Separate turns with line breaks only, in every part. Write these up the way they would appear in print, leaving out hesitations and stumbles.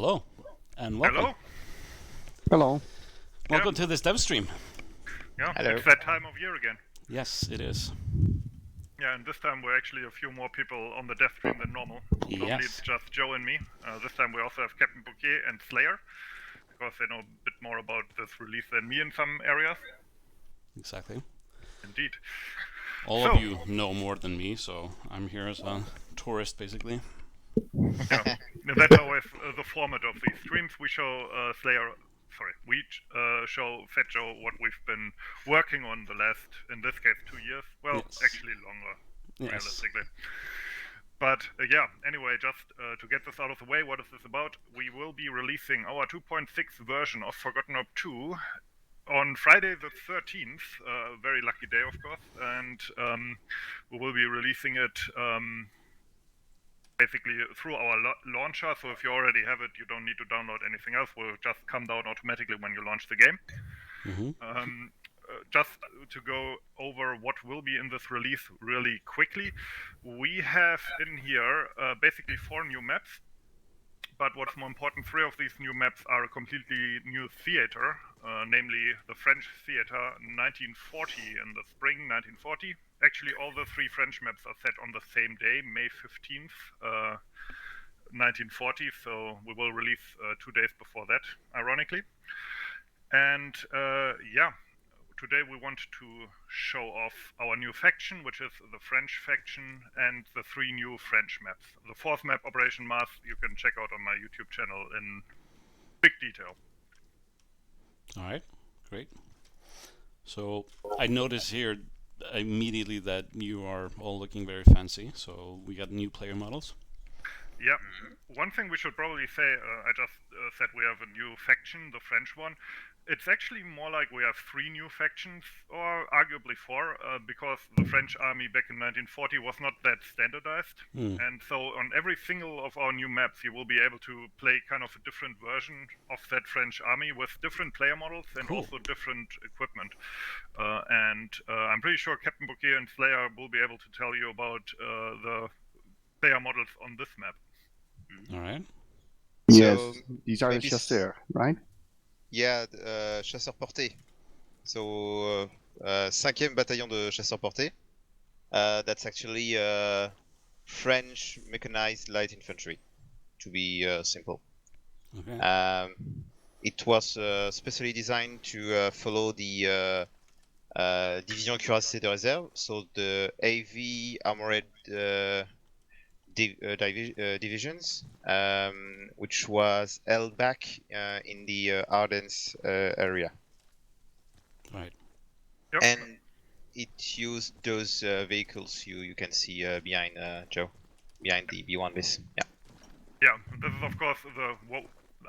Hello, and welcome.
Hello?
Hello.
Welcome to this dev stream.
Yeah,
Hello.
it's that time of year again.
Yes, it is.
Yeah, and this time we're actually a few more people on the dev stream than normal. Normally
Yes.
it's just Joe and me. This time we also have Captain Bouquet and Slayer, because they know a bit more about this release than me in some areas.
Exactly.
Indeed.
All
So-
of you know more than me, so I'm here as a tourist, basically.
Yeah, that's always the format of these streams. We show we show Fat Joe what we've been working on the last, in this case, 2 years. Well,
Yes.
actually longer,
Yes.
realistically. But yeah, anyway, just to get this out of the way, what is this about? We will be releasing our 2.6 version of Forgotten Orb 2 on Friday the 13th, a very lucky day, of course, and we will be releasing it basically through our launcher. So if you already have it, you don't need to download anything else. Will just come down automatically when you launch the game.
Mm-hmm.
Just to go over what will be in this release really quickly, we have in here basically 4 new maps. But what's more important, 3 of these new maps are a completely new theater, namely the French theater 1940 in the spring 1940. Actually, all the 3 French maps are set on the same day, May 15th, 1940. So we will release 2 days before that, ironically. And yeah, today we want to show off our new faction, which is the French faction, and the 3 new French maps. The 4th map, Operation Mars, you can check out on my YouTube channel in big detail.
All right, great. So I notice here immediately that you are all looking very fancy. So we got new player models.
Yeah, one thing we should probably say, I just said we have a new faction, the French one. It's actually more like we have 3 new factions, or arguably 4, because the French army back in 1940 was not that standardized. And so on every single of our new maps, you will be able to play kind of a different version of that French army with different player models and
Cool.
also different equipment. And I'm pretty sure Captain Bouquet and Slayer will be able to tell you about the player models on this map.
All right.
Yes,
So
these are the
maybe
chasseurs, right?
Yeah, chasseurs portés. So, 5e bataillon de chasseurs portés. That's actually French mechanized light infantry, to be simple.
Okay.
It was specially designed to follow the Division Cuirassée de Réserve, so the AV armored divisions, which was held back in the Ardennes area.
Right.
Yep.
And it used those vehicles you can see behind Joe, behind the B1 base. Yeah.
Yeah, this is of course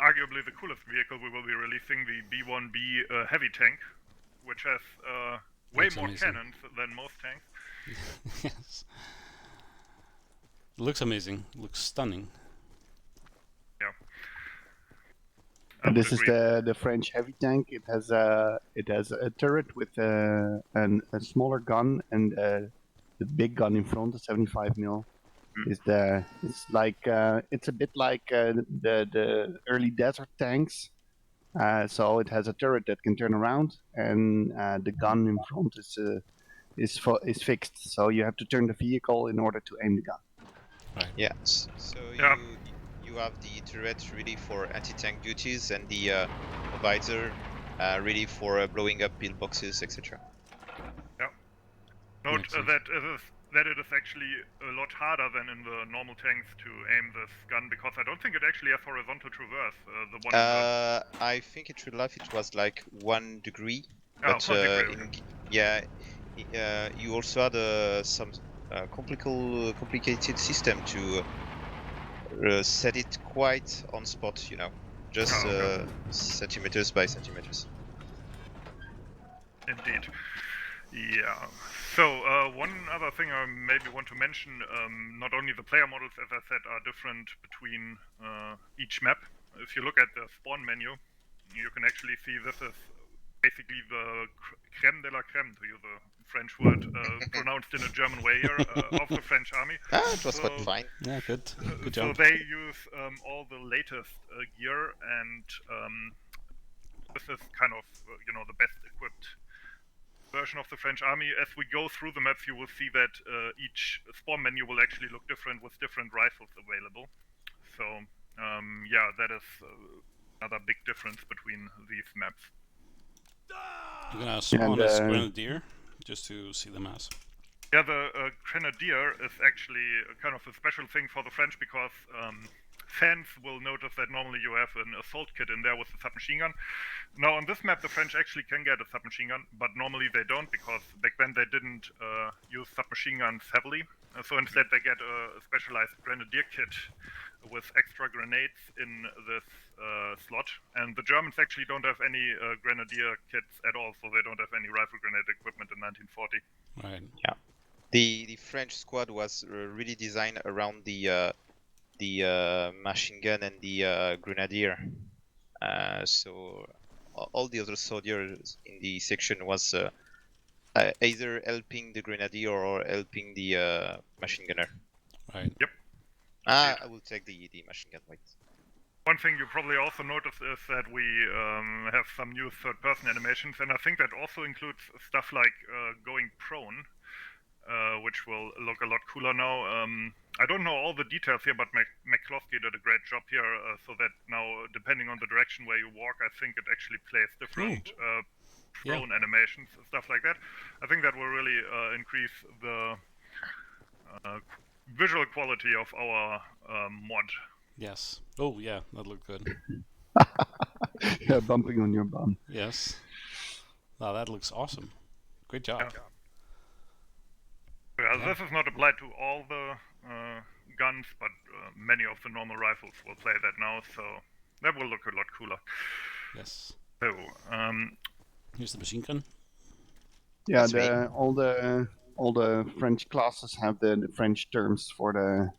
arguably the coolest vehicle we will be releasing, the B1B heavy tank, which has way
Looks
more
amazing.
cannons than most tanks.
Yes. Looks amazing. Looks stunning.
Yeah. I would
This is
agree.
the French heavy tank. It has a turret with a smaller gun, and the big gun in front, the 75 mil, is it's like it's a bit like the early desert tanks. So it has a turret that can turn around, and the gun in front is fixed. So you have to turn the vehicle in order to aim the gun.
Right.
Yeah. So
Yeah.
you have the turret ready for anti-tank duties and the visor ready for blowing up pillboxes, etc.
Note
Makes sense.
that it is actually a lot harder than in the normal tanks to aim this gun, because I don't think it actually has horizontal traverse. The one in the...
I think in real life it was like 1 degree,
Oh,
but
1 degree, okay.
you also had some complicated system to set it quite on spot, just
Oh, okay.
centimeters by centimeters.
Indeed. Yeah. So one other thing I maybe want to mention, not only the player models, as I said, are different between each map. If you look at the spawn menu, you can actually see this is basically the creme de la creme, to use a French word pronounced in a German way here, of the French army.
It was quite
So-
fine.
Yeah, good. Good
So
job.
they use all the latest gear, and this is kind of the best equipped version of the French army. As we go through the maps, you will see that each spawn menu will actually look different with different rifles available. So yeah, that is another big difference between these maps.
You're gonna spawn
And,
as Grenadier just to see the mass.
Yeah, the Grenadier is actually kind of a special thing for the French because fans will notice that normally you have an assault kit in there with a submachine gun. Now on this map the French actually can get a submachine gun, but normally they don't because back then they didn't use submachine guns heavily. So instead they get a specialized Grenadier kit with extra grenades in this slot. And the Germans actually don't have any Grenadier kits at all, so they don't have any rifle grenade equipment in 1940.
Right.
The French squad was really designed around the machine gun and the grenadier. So all the other soldiers in the section was either helping the grenadier or helping the machine gunner.
Right.
I will take the machine gun. Wait.
One thing you probably also noticed is that we have some new third-person animations, and I think that also includes stuff like going prone, which will look a lot cooler now. I don't know all the details here, but McCloskey did a great job here, so that now, depending on the direction where you walk, I think it actually plays different prone animations and stuff like that. I think that will really increase the visual quality of our mod.
Yes. Oh, yeah, that looked good.
Yeah, bumping on your bum.
Yes. Wow, that looks awesome. Great job.
Yeah,
Yeah.
this is not applied to all the guns, but many of the normal rifles will play that now, so that will look a lot cooler.
Yes.
So,
Here's the machine gun.
Yeah,
That's me.
all the French classes have the French terms for the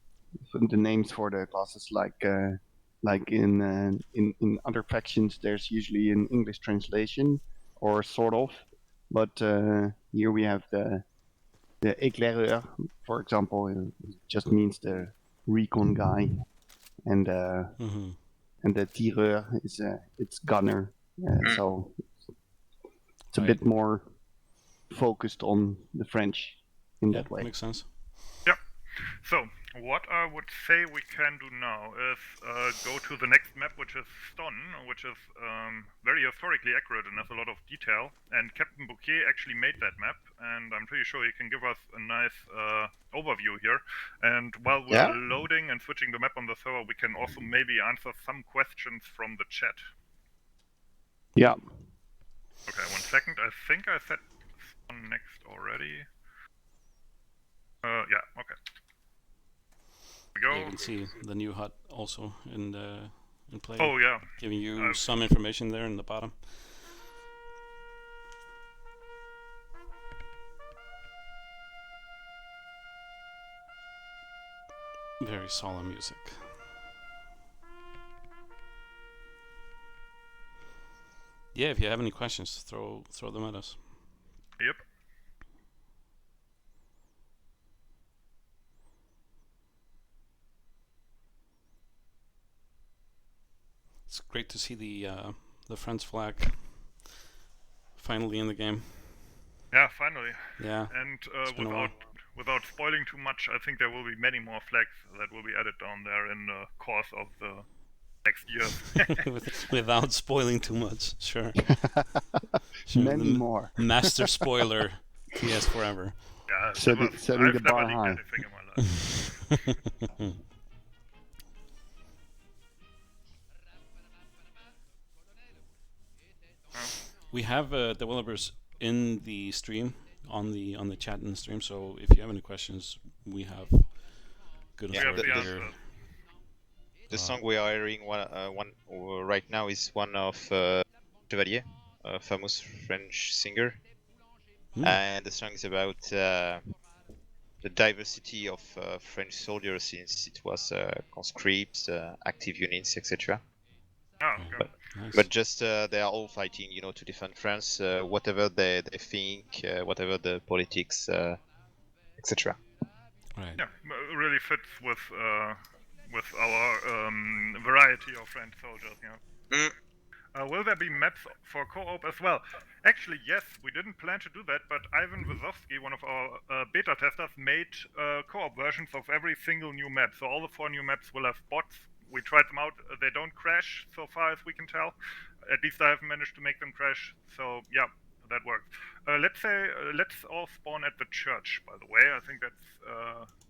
names for the classes. Like in other factions, there's usually an English translation or sort of, but here we have the éclaireur, for example. It just means the recon guy, and
Mm-hmm.
and the tireur is it's gunner. So it's a
Right.
bit more focused on the French in
Yeah,
that way.
makes sense.
so what I would say we can do now is go to the next map, which is Ston, which is very historically accurate and has a lot of detail. And Captain Bouquet actually made that map, and I'm pretty sure he can give us a nice overview here. And while we're
Yeah.
loading and switching the map on the server, we can also maybe answer some questions from the chat.
Yeah.
Okay, 1 second. I think I set Ston next already. Yeah, okay. Here we
Yeah, you
go.
can see the new HUD also in play,
Oh yeah,
giving you
I've-
some information there in the bottom. Very solemn music. Yeah, if you have any questions, throw them at us.
yep.
It's great to see the French flag finally in the game.
Yeah, finally.
Yeah,
And
It's been a while.
without spoiling too much, I think there will be many more flags that will be added down there in the course of the next year.
without spoiling too much. Sure. Sure,
Many
the
more.
master spoiler. TS forever.
Yeah,
Setting
I've
the
never
bar
leaked
high.
anything in my life.
We have developers in the stream on the chat in the stream. So if you have any questions, we have good
Yeah,
We have
authority
the
here.
answers.
The song we are hearing right now is one of Chevalier, a famous French singer,
Hmm.
and the song is about the diversity of French soldiers since it was conscripts, active units, etc.
Ah, okay.
Nice.
But just they are all fighting, to defend France, whatever they think, whatever the politics, etc.
Right.
Yeah, really fits with our variety of French soldiers. Yeah. Will there be maps for co-op as well? Actually, yes. We didn't plan to do that, but Ivan Wazowski, one of our beta testers, made co-op versions of every single new map. So all the 4 new maps will have bots. We tried them out. They don't crash so far as we can tell. At least I haven't managed to make them crash. So yeah, that works. Let's all spawn at the church. By the way, I think that's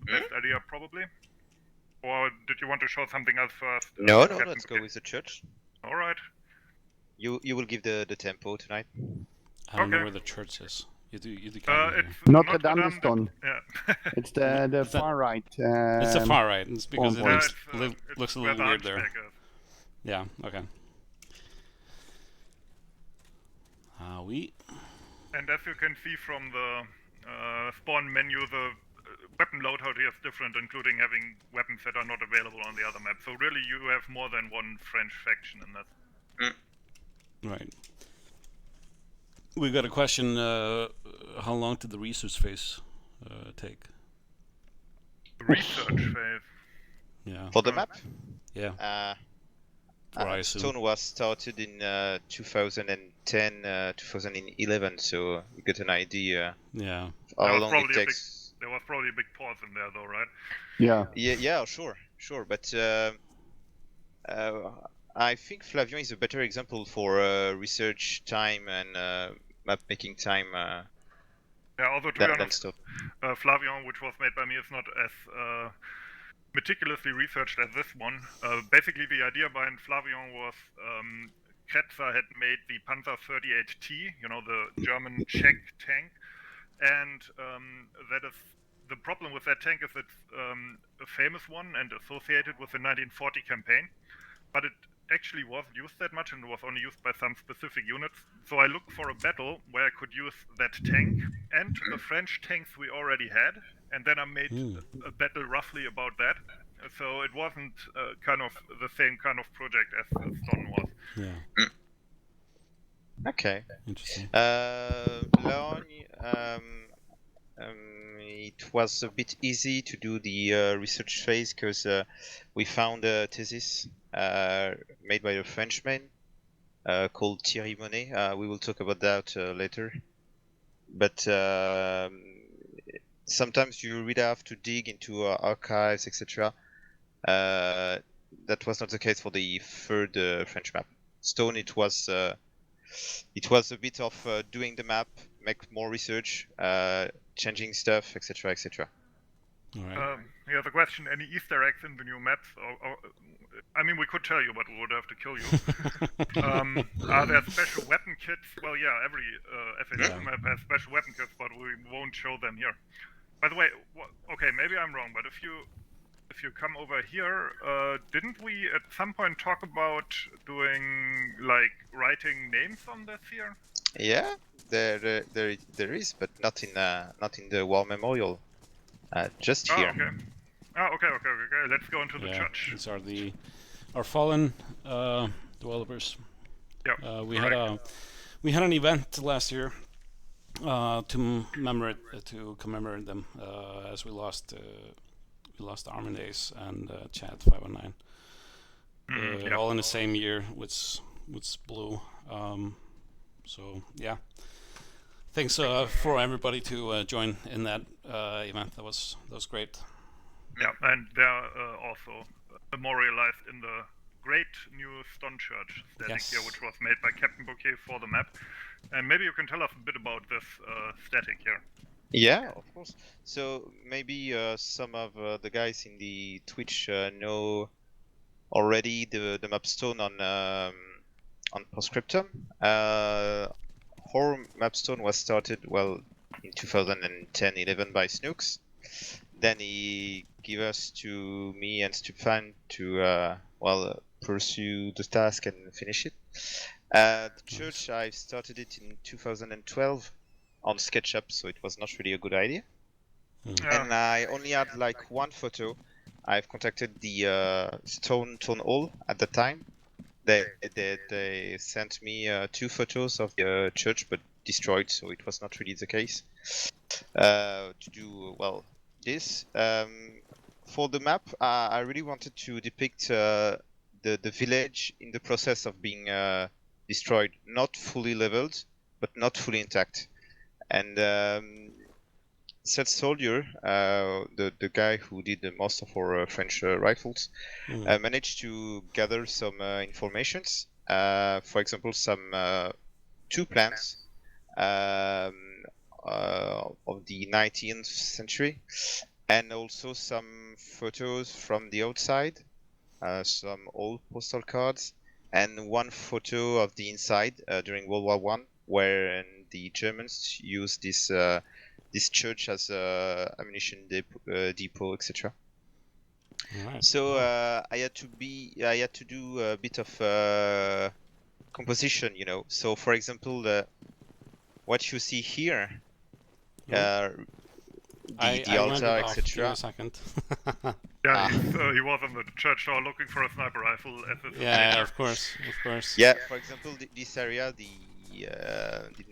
the best idea probably. Or did you want to show something else first?
No,
Captain
let's go
Bouquet?
with the church.
All right.
You will give the tempo tonight.
I don't know
Okay.
where the church is. You do guide me
It's
here.
Notre Dame des Tonnes.
Yeah.
It's the
Is that-
far right.
It's the far right. It's because it
point.
looks a
where
little
the
weird there.
Hunchback is.
Yeah. Okay. We.
And as you can see from the spawn menu, the weapon loadout here is different, including having weapons that are not available on the other map. So really, you have more than one French faction in that.
Right. We got a question. How long did the research phase take?
Research phase.
Yeah.
For the map,
Yeah. Or I assume.
Stone was started in 2010, 2011, so you get an idea
Yeah.
how
was
long
probably
it
a big-
takes.
There was probably a big pause in there, though, right?
Yeah.
Yeah, sure. But I think Flavion is a better example for research time and map making time
Yeah. Although to be
than
honest,
stuff.
Flavion, which was made by me, is not as meticulously researched as this one. Basically, the idea behind Flavion was Kretzer had made the Panzer 38T, the German Czech tank, and that is the problem with that tank is it's a famous one and associated with the 1940 campaign, but it actually wasn't used that much and was only used by some specific units. So I looked for a battle where I could use that tank and the French tanks we already had, and then I made a battle roughly about that. So it wasn't kind of the same kind of project as Stone was.
Yeah.
Okay.
Interesting.
Lorgne, it was a bit easy to do the research phase because we found a thesis made by a Frenchman called Thierry Monet. We will talk about that later. But sometimes you really have to dig into archives, etc. That was not the case for the third French map. Stone, it was a bit of doing the map, make more research, changing stuff, etc., etc.
All right.
Yeah, the question: any Easter eggs in the new maps? I mean, we could tell you, but we would have to kill you. Are there special weapon kits? Well, yeah, every FAQ map has special weapon kits, but we won't show them here. By the way, okay, maybe I'm wrong, but if you come over here, didn't we at some point talk about doing like writing names on this here?
Yeah, there is, but not in the war memorial. Just here.
Okay. Let's go into the
Yeah.
church.
These are our fallen developers.
Yeah.
We had an event last year to commemorate them as we lost Armendace and Chad 509
yeah.
all in the same year with Blue. So yeah, thanks for everybody to join in that event. That was great.
Yeah, and they're also memorialized in the great new Stone Church static here, which was made by Captain Bouquet for the map. And maybe you can tell us a bit about this static here.
Yeah, of course. So maybe some of the guys in the Twitch know already the map Stone on Postscriptum. Our mapstone was started in 2010-11 by Snooks. Then he gave us to me and Stefan to pursue the task and finish it. The church, I started it in 2012 on SketchUp, so it was not really a good idea. And I only had one photo. I've contacted the Stone Town Hall at the time, They sent me 2 photos of the church, but destroyed, so it was not really the case. To do well this for the map, I really wanted to depict the village in the process of being destroyed, not fully leveled, but not fully intact. And Set Soldier, the guy who did the most of our French rifles, managed to gather some informations. For example, some 2 plans of the 19th century, and also some photos from the outside, some old postal cards, and 1 photo of the inside during World War I, where the Germans used this church as a ammunition depot, etc.
Alright.
So I had to do a bit of composition, you know. So for example, what you see here,
Oh.
the
I went
altar,
off. Give me
etc.
a second.
Yeah, he was on the church tower looking for a sniper rifle at this
Yeah,
picture.
of course, of course.
Yeah, for example, this area, the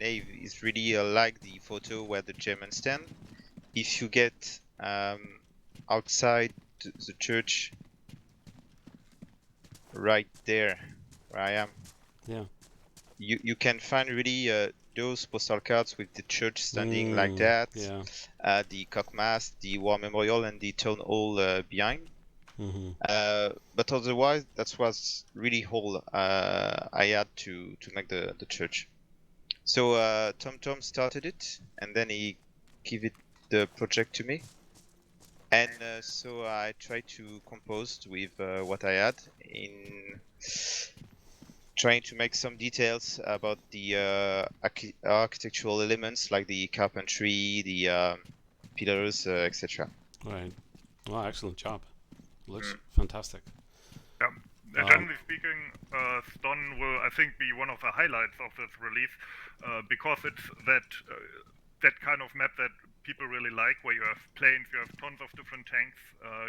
nave is really like the photo where the Germans stand. If you get outside the church, right there, where I am,
Yeah.
you can find really those postal cards with the church standing like that,
Yeah.
the cock mast, the war memorial, and the town hall behind.
Mm-hmm.
But otherwise, that was really all I had to make the church. So Tom started it, and then he gave it the project to me, and so I tried to compose with what I had in trying to make some details about the architectural elements like the carpentry, the pillars, etc.
Right. Well, excellent job. Looks fantastic.
Yeah. Generally speaking, Stone will, I think, be one of the highlights of this release because it's that kind of map that people really like, where you have planes, you have tons of different tanks,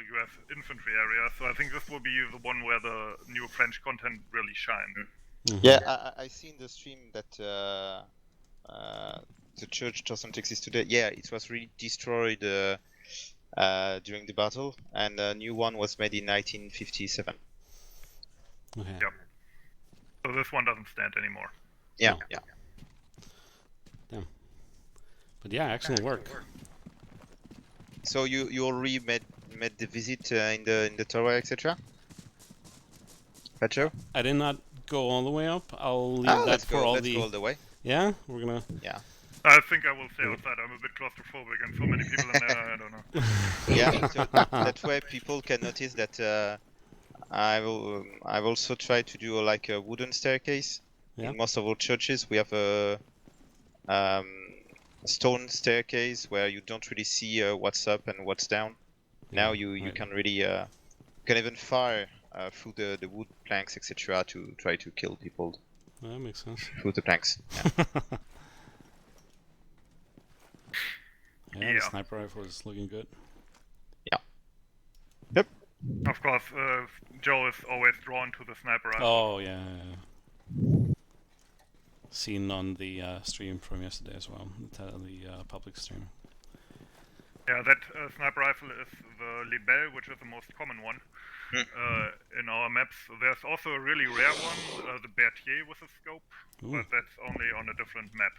you have infantry areas. So I think this will be the one where the new French content really shines.
Mhm.
Yeah, I see in the stream that the church doesn't exist today. Yeah, it was really destroyed during the battle, and a new one was made in 1957.
Okay.
Yep. So this one doesn't stand anymore.
Yeah,
No.
yeah.
But yeah, excellent work.
So you already made the visit in the tower, etc. Petro?
I did not go all the way up. I'll leave that
let's
for
go.
all
Let's
the.
go all the way.
Yeah, we're gonna.
Yeah.
I think I will stay outside. I'm a bit claustrophobic, and so many people in there. I don't know.
Yeah. So that way people can notice that I've also tried to do like a wooden staircase.
Yeah.
In most of our churches, we have a stone staircase where you don't really see what's up and what's down. Now you
right.
can really can even fire through the wood planks, etc., to try to kill people
That makes sense.
through the planks.
Yeah, the
Yeah.
sniper rifle is looking good.
Of course, Joe is always drawn to the sniper rifle.
Oh yeah. Seen on the stream from yesterday as well, the public stream.
Yeah, that sniper rifle is the Libelle, which is the most common one in our maps. There's also a really rare one, the Berthier with a scope, but that's only on a different map.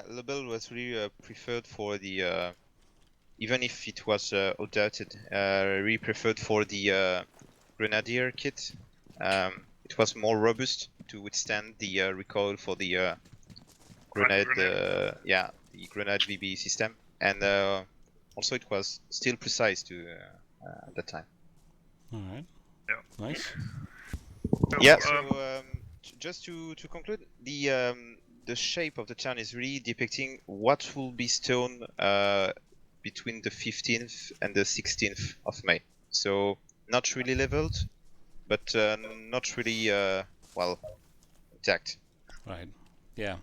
Lebel was really preferred for the, even if it was outdated, really preferred for the Grenadier kit. It was more robust to withstand the recoil for the grenade, the grenade VB system, and also it was still precise to at that time.
All right.
Yeah.
Nice.
So,
Yeah. So just to conclude, the shape of the town is really depicting what will be stone between the 15th and the 16th of May. So not really leveled, but not really well intact.
Right. Yeah.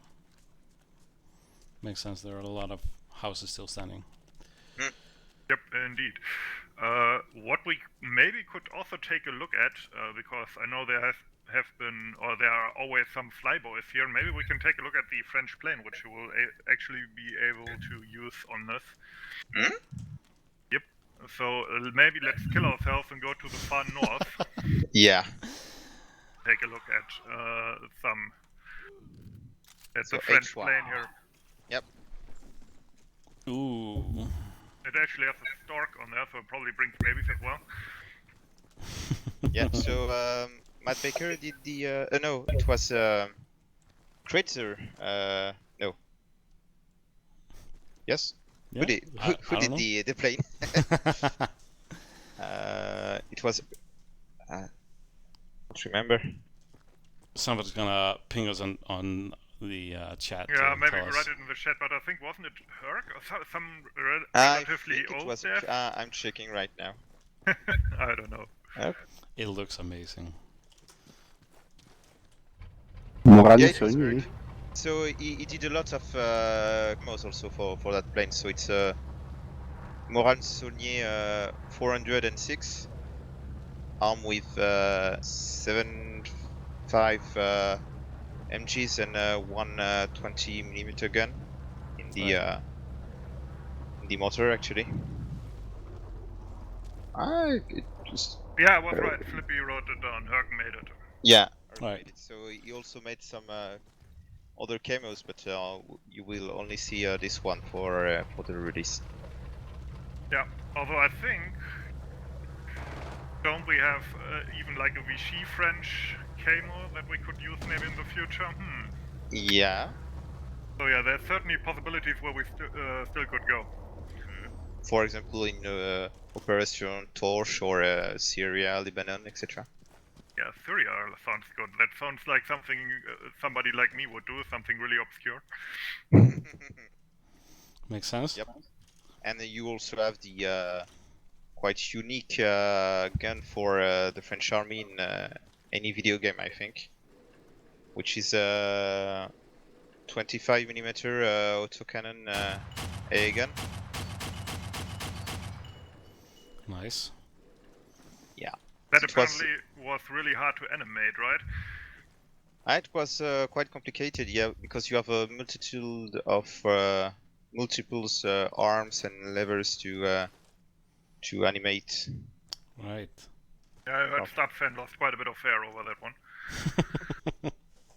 Makes sense. There are a lot of houses still standing.
Yep, indeed. What we maybe could also take a look at, because I know there have been, or there are always some flyboys here. Maybe we can take a look at the French plane, which you will actually be able to use on this.
Hmm?
Yep. So maybe let's kill ourselves and go to the far north.
Yeah.
Take a look at
So
the French
H1.
plane here.
Yep.
Ooh.
It actually has a stork on there, so it probably brings babies as well.
Yeah. So Matt Baker did the. No, it was Kretzer. No. Yes.
Yeah,
Who did?
I
Who
don't
did the plane? It was. I don't remember.
Somebody's gonna ping us on the chat.
Yeah,
to
maybe
tell
we
us.
write it in the chat, but I think wasn't it Herc or some
I
relatively
think it
old
was.
dev?
I'm checking right now.
I don't know.
It looks amazing.
Moran
Yeah, it was
Saunier.
Herc. So he did a lot of demos also for that plane. So it's Moran Saunier 406, armed with 7.5 MGs and one 20mm gun in the motor actually. It just
Yeah, I was right. Flippy wrote it down. Herc made it.
yeah.
Right.
So he also made some other camos, but you will only see this one for the release.
Yeah, although I think don't we have even like a Vichy French camo that we could use maybe in the future?
Yeah.
So yeah, there's certainly possibilities where we still could go.
For example, in Operation Torch or Syria, Lebanon, etc.
Yeah, Syria sounds good. That sounds like something somebody like me would do, something really obscure.
Makes sense.
Yep. And you also have the quite unique gun for the French army in any video game, I think, which is a 25mm autocannon AA gun.
Nice.
That
It was-
apparently was really hard to animate, right?
It was quite complicated, yeah, because you have a multitude of multiples arms and levers to animate.
Right.
Yeah, I heard
Okay.
Stabfan lost quite a bit of hair over that one.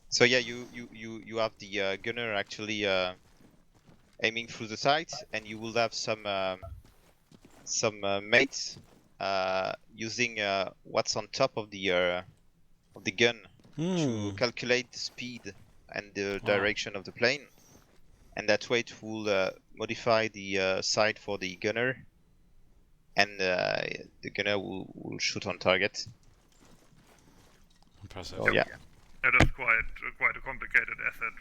So yeah, you have the gunner actually aiming through the sight, and you will have some mates using what's on top of the gun to calculate the speed and the
Wow.
direction of the plane, and that way it will modify the sight for the gunner, and the gunner will shoot on target.
Impressive.
So yeah.
It is quite a complicated asset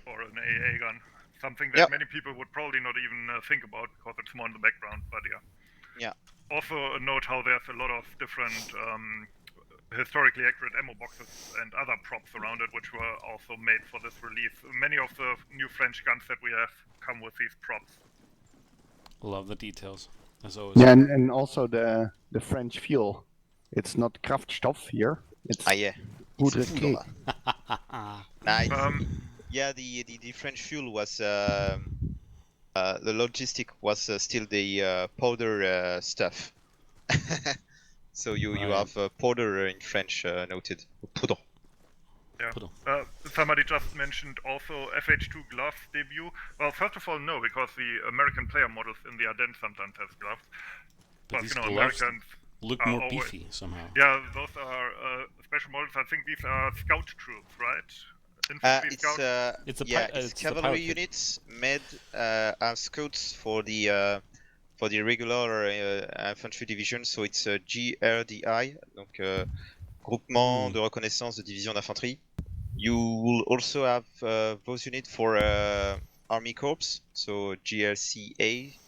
for an AA gun. Something that
Yep.
many people would probably not even think about because it's more in the background, but yeah.
Yeah.
Also note how there's a lot of different historically accurate ammo boxes and other props around it, which were also made for this release. Many of the new French guns that we have come with these props.
Love the details, as always.
Yeah, and also the French fuel. It's not Kraftstoff here. It's
Yeah. It's a
Poudre.
foudre. Nice. Yeah, the French fuel was the logistic was still the powder stuff. So you
Right.
have powder in French noted. Poudre.
Yeah.
Poodle.
Somebody just mentioned also FH2 gloves debut. Well, first of all, no, because the American player models in the Ardennes sometimes have gloves.
But
But
these
you know,
gloves
Americans
look
are
more
always-
beefy somehow.
Yeah, those are special models. I think these are scout troops, right? Infantry
It's
scouts.
It's a
yeah,
pi-
it's
it's the
cavalry
pirate kit.
units made as scouts for the regular infantry division. So it's GRDI, donc Groupement de reconnaissance de division d'infanterie. You will also have those units for army corps, so GRCA,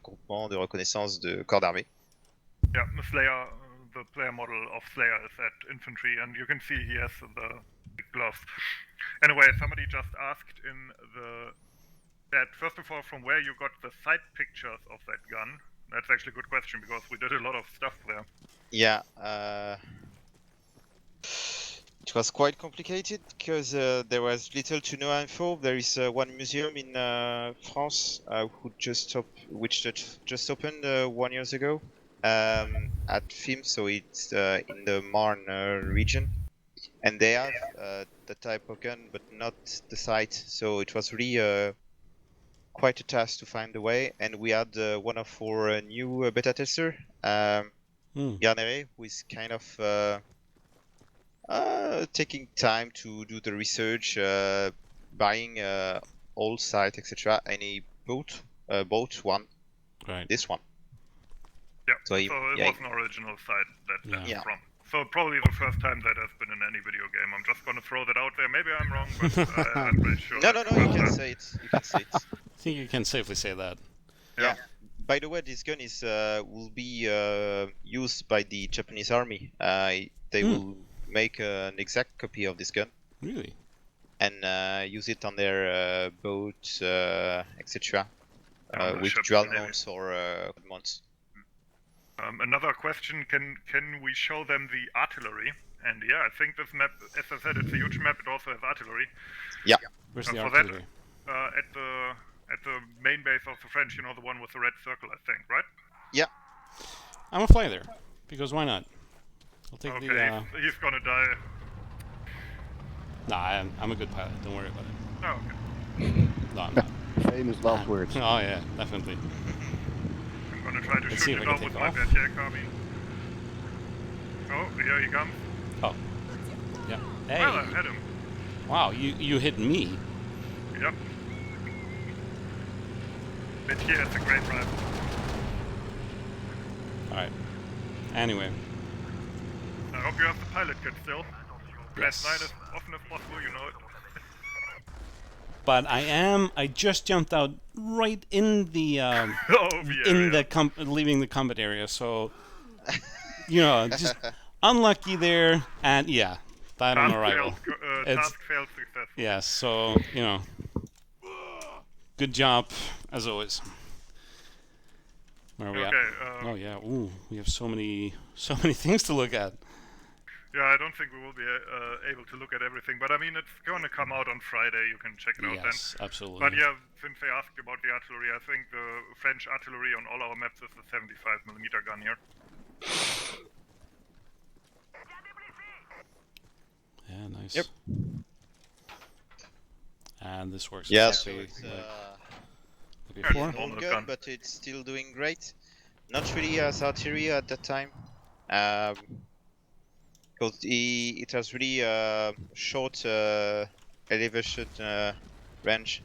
Groupement de reconnaissance de corps d'armée.
Yeah, the Slayer, the player model of Slayer is at infantry, and you can see he has the gloves. Anyway, somebody just asked in the chat, first of all, from where you got the side pictures of that gun. That's actually a good question because we did a lot of stuff there.
Yeah, it was quite complicated because there was little to no info. There is one museum in France which just opened 1 year ago at FIM, so it's in the Marne region, and they have the type of gun, but not the site. So it was really quite a task to find the way, and we had one of our new beta tester, Garneret, who is kind of taking time to do the research, buying old site, etc. And he bought one,
Right.
this one.
Yeah.
So
So
he-
it
yeah,
was an original site that that's
Yeah.
from. So probably the first time that has been in any video game. I'm just gonna throw that out there. Maybe I'm wrong, but I'm pretty sure.
No,
that's
no,
the
you
first
can
time.
say it. You can say it.
I think you can safely say that.
Yeah. By the way, this gun is will be used by the Japanese army. They will make an exact copy of this gun
Really?
and use it on their boat, etc.
On the
With
ships,
dual
maybe.
mounts or mounts.
Another question: Can we show them the artillery? And yeah, I think this map, as I said, it's a huge map. It also has artillery.
Where's the
for that-
artillery?
At the main base of the French, you know, the one with the red circle, I think, right?
I'm gonna fly there because why not? I'll take
Okay,
the.
he's gonna die.
Nah, I'm a good pilot. Don't worry about it.
Oh, okay.
No, I'm not.
Famous last words.
Oh yeah, definitely.
I'm gonna try to
Let's see
shoot
if
it
I
out
can
with
take
my
off.
Berthier carbine. Oh, here he comes.
Oh. Yeah. Hey.
Well, I had him.
Wow, you hit me.
Yep. Berthier is a great rifle.
All right. Anyway.
I hope you have the pilot kit still. Press
Yes.
9 as often as possible, you know it.
But I just jumped out right in the
Oh, yeah.
in the leaving the combat area, so just unlucky there, and yeah, died on arrival. It's-
Task failed successfully.
Yeah, so good job as always. Where are we at?
Okay,
Oh yeah, ooh, we have so many things to look at.
yeah, I don't think we will be able to look at everything, but I mean, it's going to come out on Friday. You can check it out then.
Yes, absolutely.
But yeah, since they asked about the artillery, I think the French artillery on all our maps is the 75mm gun here.
Yeah, nice.
Yep.
And this works
Yeah, so
exactly
it's
like before.
an old
Normal
gun,
gun.
but it's still doing great. Not really as artillery at that time, because it has really short elevation range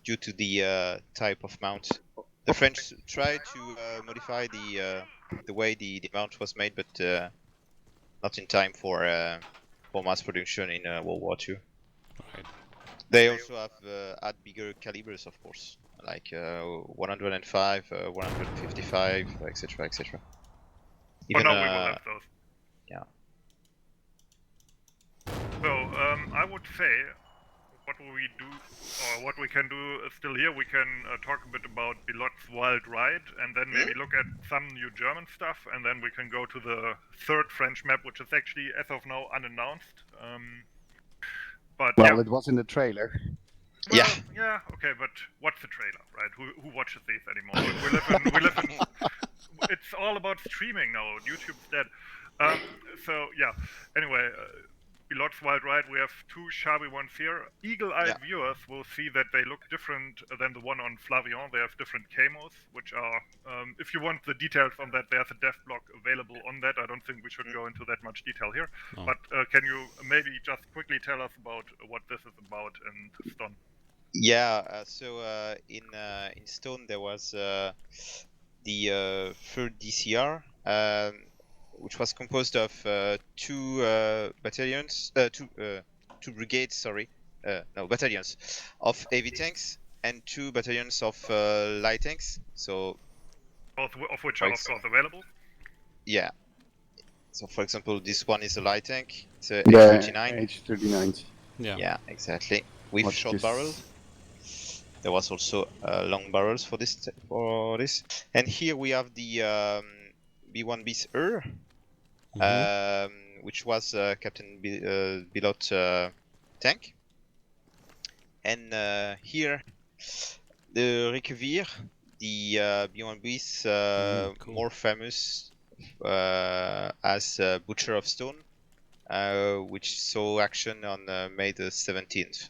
due to the type of mount. The French tried to modify the way the mount was made, but not in time for mass production in World War II.
Right.
They also have had bigger calibers, of course, like 105, 155, etc., etc.
But now we will have those.
yeah.
So, I would say, what will we do, or what we can do still here, we can talk a bit about Bilot's Wild Ride, and then maybe look at some new German stuff, and then we can go to the third French map, which is actually, as of now, unannounced. But
Well,
yeah.
it was in the trailer.
Well,
Yeah.
yeah, okay, but what's the trailer, right? Who watches these anymore? We live in. It's all about streaming now. YouTube's dead. So yeah. Anyway, Bilot's Wild Ride. We have two shabby ones here. Eagle-eyed
Yeah.
viewers will see that they look different than the one on Flavion. They have different camos, which are. If you want the details on that, there's a dev blog available on that. I don't think we should go into that much detail here.
No.
But can you maybe just quickly tell us about what this is about in Stone?
Yeah, so in Stone there was the third DCR, which was composed of two battalions, two brigades, sorry, no battalions of heavy tanks and two battalions of light tanks. So
Both of which are, of
Right.
course, available.
yeah. So for example, this one is a light tank. It's a
The
H39.
H39.
Yeah.
Yeah, exactly. With
What's
short
this?
barrel. There was also long barrels for this. And here we have the B1B's which was Captain Bilot tank. And here the Requevir, the B1B's
cool.
more famous as Butcher of Stone, which saw action on May the 17th.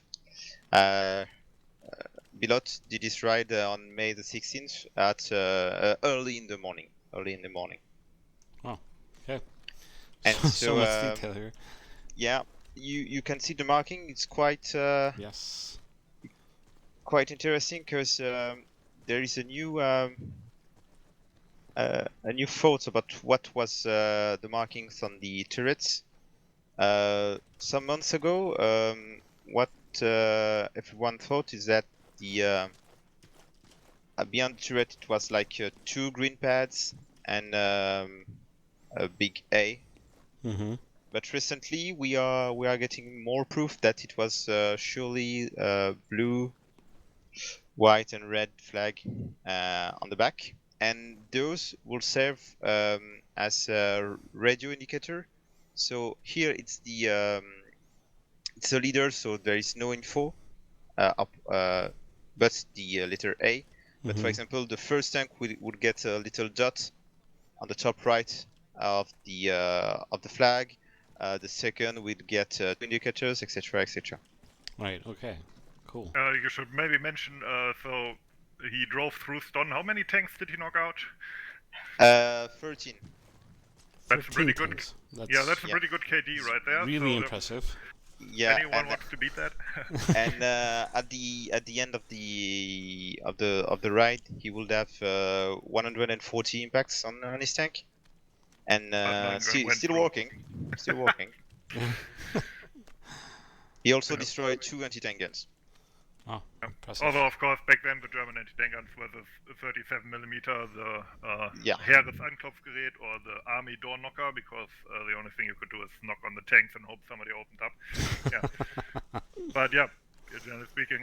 Bilot did his ride on May the 16th at early in the morning.
Wow. Okay.
And
So much detail here.
Yeah, you can see the marking. It's quite
Yes.
quite interesting because there is a new thought about what was the markings on the turrets. Some months ago, what everyone thought is that the beyond the turret it was like 2 green pads and a big A.
Mm-hmm.
But recently we are getting more proof that it was surely blue, white, and red flag on the back, and those will serve as a radio indicator. So here it's the leader, so there is no info but the letter A. But for example, the first tank would get a little dot on the top right of the flag. The second would get indicators, etc., etc.
Right. Okay. Cool.
You should maybe mention, so he drove through Ston. How many tanks did he knock out?
13.
That's pretty
13
good.
tanks.
Yeah, that's a pretty good KD right there.
Really
so
impressive.
Yeah,
anyone
and,
wants to beat that?
and at the end of the ride, he would have 140 impacts on his tank, and still working. He also destroyed 2 anti-tank guns.
Oh, impressive.
Although, of course, back then the German anti-tank guns were the 37mm, the
Yeah.
Heeresanklopfgerät or the army door knocker, because the only thing you could do is knock on the tanks and hope somebody opened up. Yeah. But yeah, generally speaking,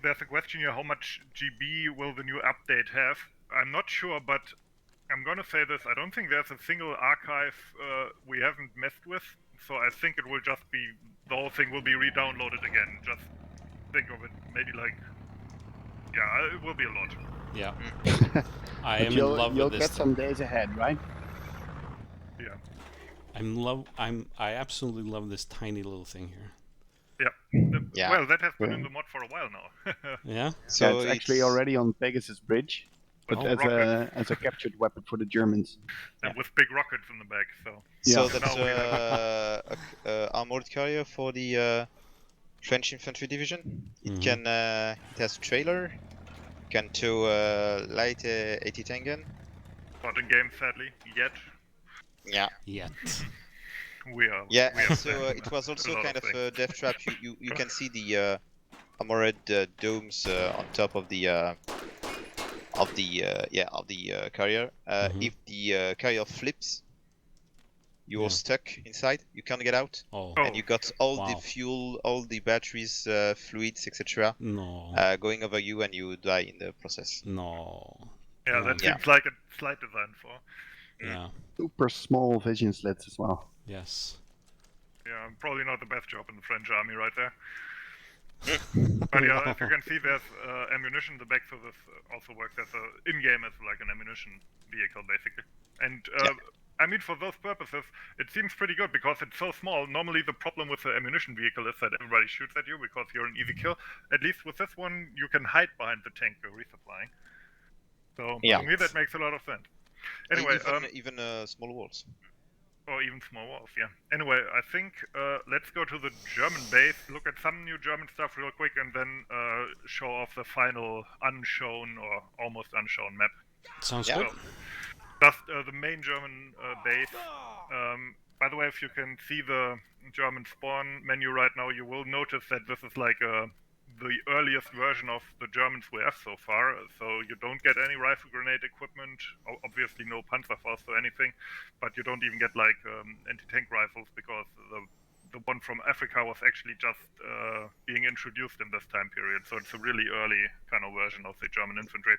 there's a question here: how much GB will the new update have? I'm not sure, but I'm gonna say this: I don't think there's a single archive we haven't messed with. So I think it will just be the whole thing will be re-downloaded again. Just think of it, maybe like, yeah, it will be a lot.
Yeah.
But
I am in
you'll
love
you'll
with this.
get some days ahead, right?
Yeah.
I absolutely love this tiny little thing here.
Yeah.
Well, that has been in
Yeah.
the mod for a while now.
Yeah.
So
Yeah, it's actually already on Pegasus Bridge, but
Oh,
as
rockets.
a captured weapon for the Germans.
And with big rockets in the back, so.
So
Yeah.
that's
Now we have
a armored carrier for the French infantry division. It
Mhm.
can it has a trailer, can tow light 80 tank gun.
Not in game, sadly, yet.
Yeah.
Yet.
We are.
Yeah,
we are
and so
planning
it was
a
also
lot
kind of
things.
a death trap. You can see the armored domes on top of the carrier.
Mhm.
If the carrier flips, you're
Yeah.
stuck inside. You can't get out,
Oh.
Oh.
and you got all the
Wow.
fuel, all the batteries, fluids, etc.
No.
Going over you, and you die in the process.
No.
Yeah, that
Yeah.
seems like a slight design for.
Yeah.
Super small vision slits as well.
Yes.
Yeah, probably not the best job in the French army right there. But yeah, as you can see, there's ammunition in the back, so this also works as in-game as like an ammunition vehicle, basically. And I mean, for those purposes, it seems pretty good because it's so small. Normally, the problem with the ammunition vehicle is that everybody shoots at you because you're an easy kill. At least with this one, you can hide behind the tank you're resupplying. So
Yeah.
to me, that makes a lot of sense. Anyway,
even small walls.
or even small walls, yeah. Anyway, I think let's go to the German base, look at some new German stuff real quick, and then show off the final unshown or almost unshown map.
Sounds
Yeah.
good.
Just the main German base. By the way, if you can see the German spawn menu right now, you will notice that this is like the earliest version of the Germans we have so far. So you don't get any rifle grenade equipment, obviously no Panzerfaust or anything, but you don't even get like anti-tank rifles because the the one from Africa was actually just being introduced in this time period. So it's a really early kind of version of the German infantry.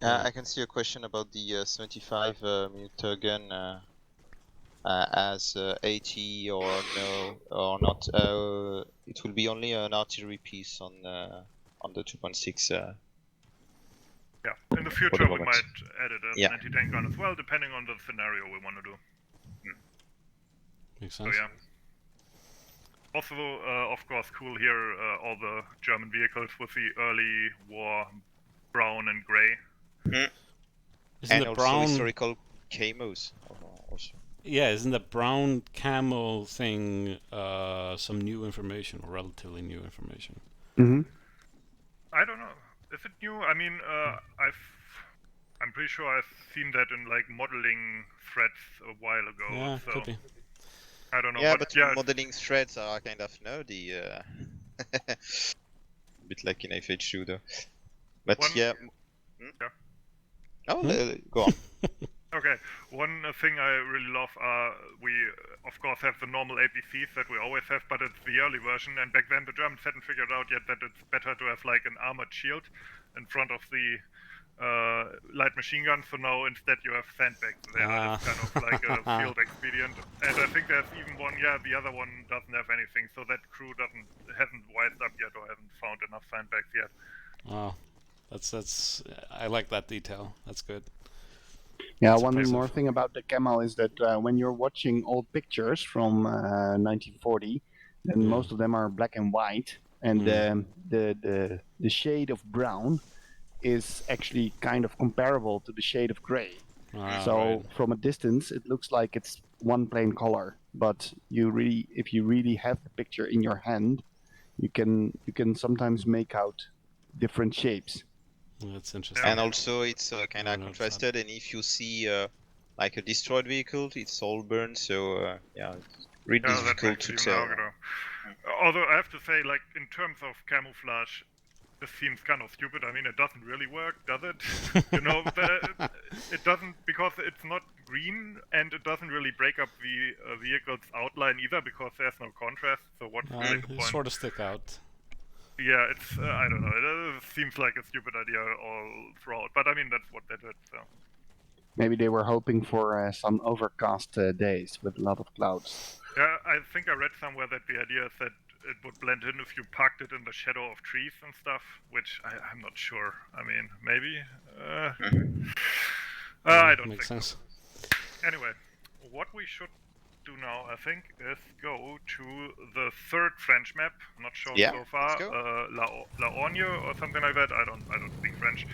I can see a question about the 75 mm gun as AT or no or not. It will be only an artillery piece on the 2.6.
Yeah, in the future
the
we
moment.
might add it as
Yeah.
an anti-tank gun as well, depending on the scenario we want to do.
Makes
So
sense.
yeah. Also, of course, cool here, all the German vehicles with the early war brown and gray.
Isn't
And
the
also
brown?
historical camos also.
Yeah, isn't the brown camo thing some new information or relatively new information?
Mm-hmm.
I don't know. Is it new? I mean, I'm pretty sure I've seen that in like modeling threads a while ago.
Yeah,
so
could be.
I don't know.
Yeah,
but
but
yeah,
modeling threads are kind of nerdy. A bit like in FH2 though. But
One-
yeah.
Yeah.
Oh,
Hmm?
go on.
Okay, one thing I really love are we, of course, have the normal APCs that we always have, but it's the early version, and back then the Germans hadn't figured out yet that it's better to have like an armored shield in front of the light machine gun, so now instead you have sandbags there. It's kind of like a field expedient. And I think there's even one, the other one doesn't have anything, so that crew hasn't wised up yet or hasn't found enough sandbags yet.
Wow, that's. I like that detail. That's good.
Yeah,
That's
one
impressive.
more thing about the camo is that when you're watching old pictures from 1940, then
Yeah.
most of them are black and white, and the shade of brown is actually kind of comparable to the shade of gray. So
Right.
from a distance, it looks like it's one plain color, but if you really have the picture in your hand, you can sometimes make out different shapes.
That's interesting.
And also it's kind
I
of
noticed that.
contrasted, and if you see like a destroyed vehicle, it's all burned, so yeah, it's really
Yeah, that
difficult
makes
to
even
tell.
harder. Although I have to say, like in terms of camouflage, this seems kind of stupid. I mean, it doesn't really work, does it? You know, it doesn't, because it's not green and it doesn't really break up the vehicle's outline either because there's no contrast. So what's really the
They
point?
sort of stick out.
Yeah, it's I don't know. It seems like a stupid idea all throughout, but I mean that's what they did. So
Maybe they were hoping for some overcast days with a lot of clouds.
yeah, I think I read somewhere that the idea is that it would blend in if you parked it in the shadow of trees and stuff, which I'm not sure. I mean, maybe. I don't
Makes
think
sense.
so. Anyway, what we should do now, I think, is go to the third French map. Not shown
Yeah,
so far.
let's go.
La Orgne or something like that. I don't speak French.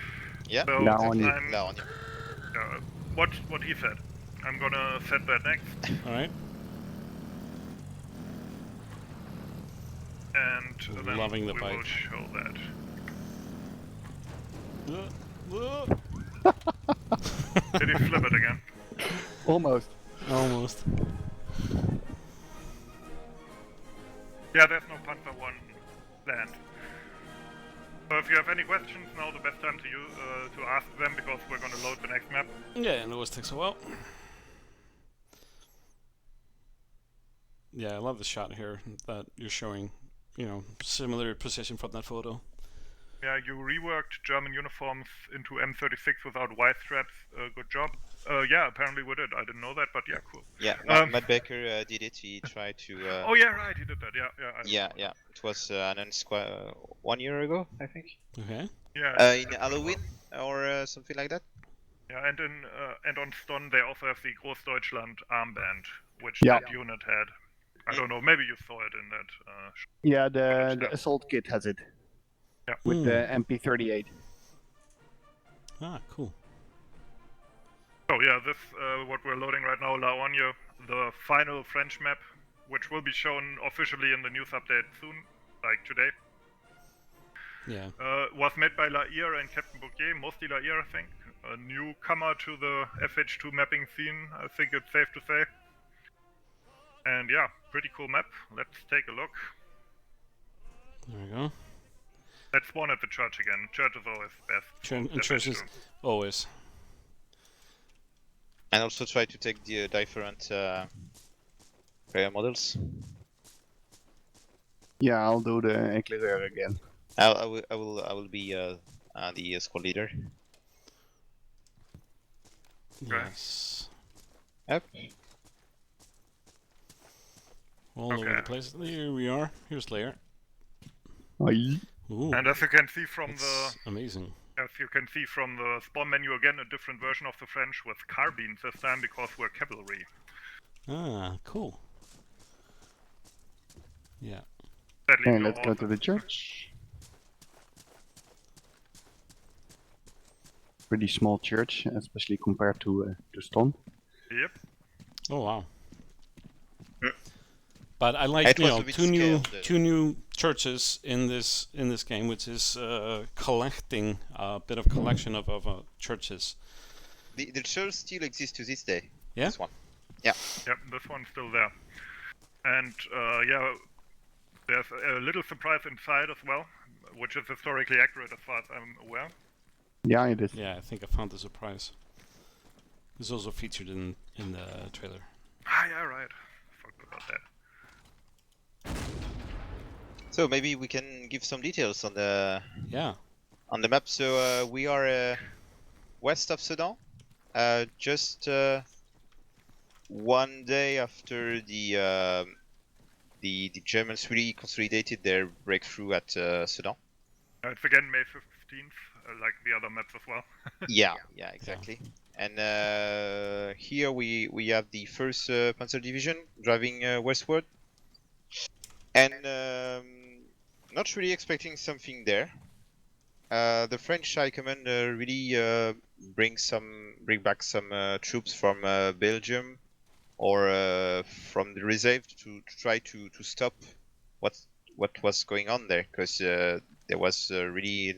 Yeah,
So
La Orgne.
I'm-
La Orgne.
what he said. I'm gonna set that next,
All right.
and then
Loving the
we
bike.
will show that. Did he flip it again?
Almost.
Almost.
Yeah, there's no Panther 1 planned. So if you have any questions, now the best time to ask them, because we're gonna load the next map.
Yeah, it always takes a while. Yeah, I love the shot here that you're showing. You know, similar position from that photo.
Yeah, you reworked German uniforms into M36 without Y straps. Good job. Yeah, apparently we did. I didn't know that, but yeah, cool.
Yeah, Matt Baker did it. He tried to.
Oh yeah, right, he did that. Yeah, I
Yeah,
remember.
yeah. It was announced 1 year ago, I think.
Okay.
Yeah.
In Halloween or something like that.
Yeah, and on Ston they also have the Großdeutschland armband, which
Yeah.
that unit had. I don't know. Maybe you saw it in that.
Yeah, the assault kit has it.
Yeah.
With the MP38.
Ah, cool.
So yeah, this what we're loading right now, La Orgne, the final French map, which will be shown officially in the news update soon, like today.
Yeah.
Was made by Lair and Captain Bouquet, mostly Lair, I think. A newcomer to the FH2 mapping scene, I think it's safe to say. And yeah, pretty cool map. Let's take a look.
There we go.
Let's spawn at the church again. Church is always best. for
Church is
FH2.
always.
And also try to take the different player models.
Yeah, I'll do the éclaireur again.
I will be the squad leader.
Yes.
Yep.
All over
Okay.
the place. Here we are. Here's Lair.
Aye.
Ooh,
And as you can see from
that's amazing.
the spawn menu again, a different version of the French with carbines this time because we're cavalry.
Ah, cool. Yeah.
Sadly,
Okay,
no
let's go to
horses.
the church. Pretty small church, especially compared to Stone.
Yep.
Oh wow.
Mm.
But I like
It was a bit
two new churches in this game, which is collecting a bit of collection of churches.
The church still exists to this day.
Yeah?
This one.
Yep, this one's still there. And yeah, there's a little surprise inside as well, which is historically accurate as far as I'm aware.
Yeah, it is.
Yeah, I think I found the surprise. It's also featured in the trailer.
Ah, yeah, right. Forgot about that.
So maybe we can give some details on the
Yeah.
map. So we are west of Sedan, just 1 day after the Germans really consolidated their breakthrough at Sedan.
It's again May 15th, like the other maps as well.
Yeah, exactly. And here we have the first Panzer Division driving westward, and not really expecting something there. The French High Command really bring back some troops from Belgium or from the reserve to try to stop what was going on there, because there was really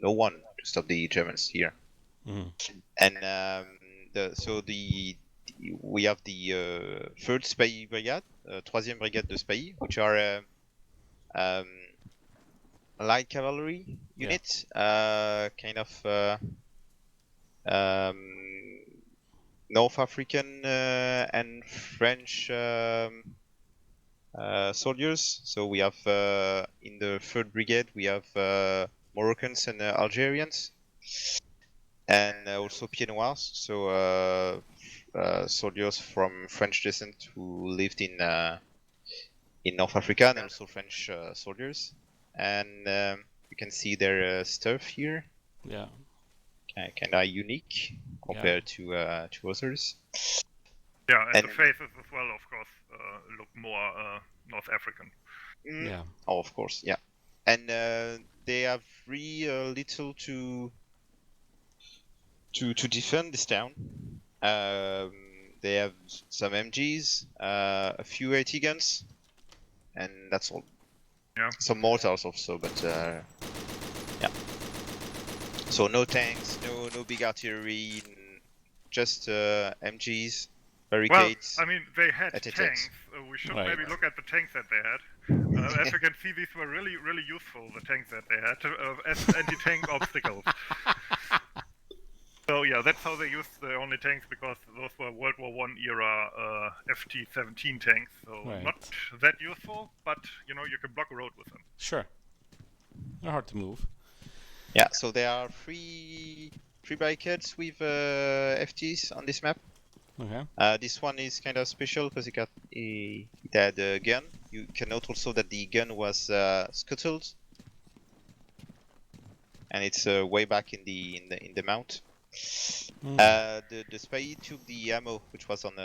no one to stop the Germans here.
Mhm.
And we have the 3rd Spahis Brigade, 3e Brigade de Spahis, which are light cavalry unit, kind of North African and French soldiers. So we have in the 3rd Brigade we have Moroccans and Algerians, and also Pieds Noirs, so soldiers from French descent who lived in North Africa, and also French soldiers. And you can see their stuff here,
Yeah.
kind of unique compared to others.
Yeah, and
And-
the faces as well, of course, look more North African.
Yeah.
Oh, of course, yeah. And they have really little to defend this town. They have some MGs, a few AT guns, and that's all.
Yeah.
Some mortars also, but yeah. So no tanks, no big artillery, just MGs, barricades.
Well, I mean, they had
AT-ATs.
tanks. We should
Right.
maybe look at the tanks that they had. As you can see, these were really, really useful, the tanks that they had, as anti-tank obstacles. So yeah, that's how they used the only tanks, because those were World War I era FT-17 tanks. So
Right.
not that useful, but you know, you can block a road with them.
Sure. They're hard to move.
Yeah, so there are three barricades with FTs on this map.
Okay.
This one is kind of special because it had a gun. You can note also that the gun was scuttled, and it's way back in the mount.
Mm.
The Spahis took the ammo which was on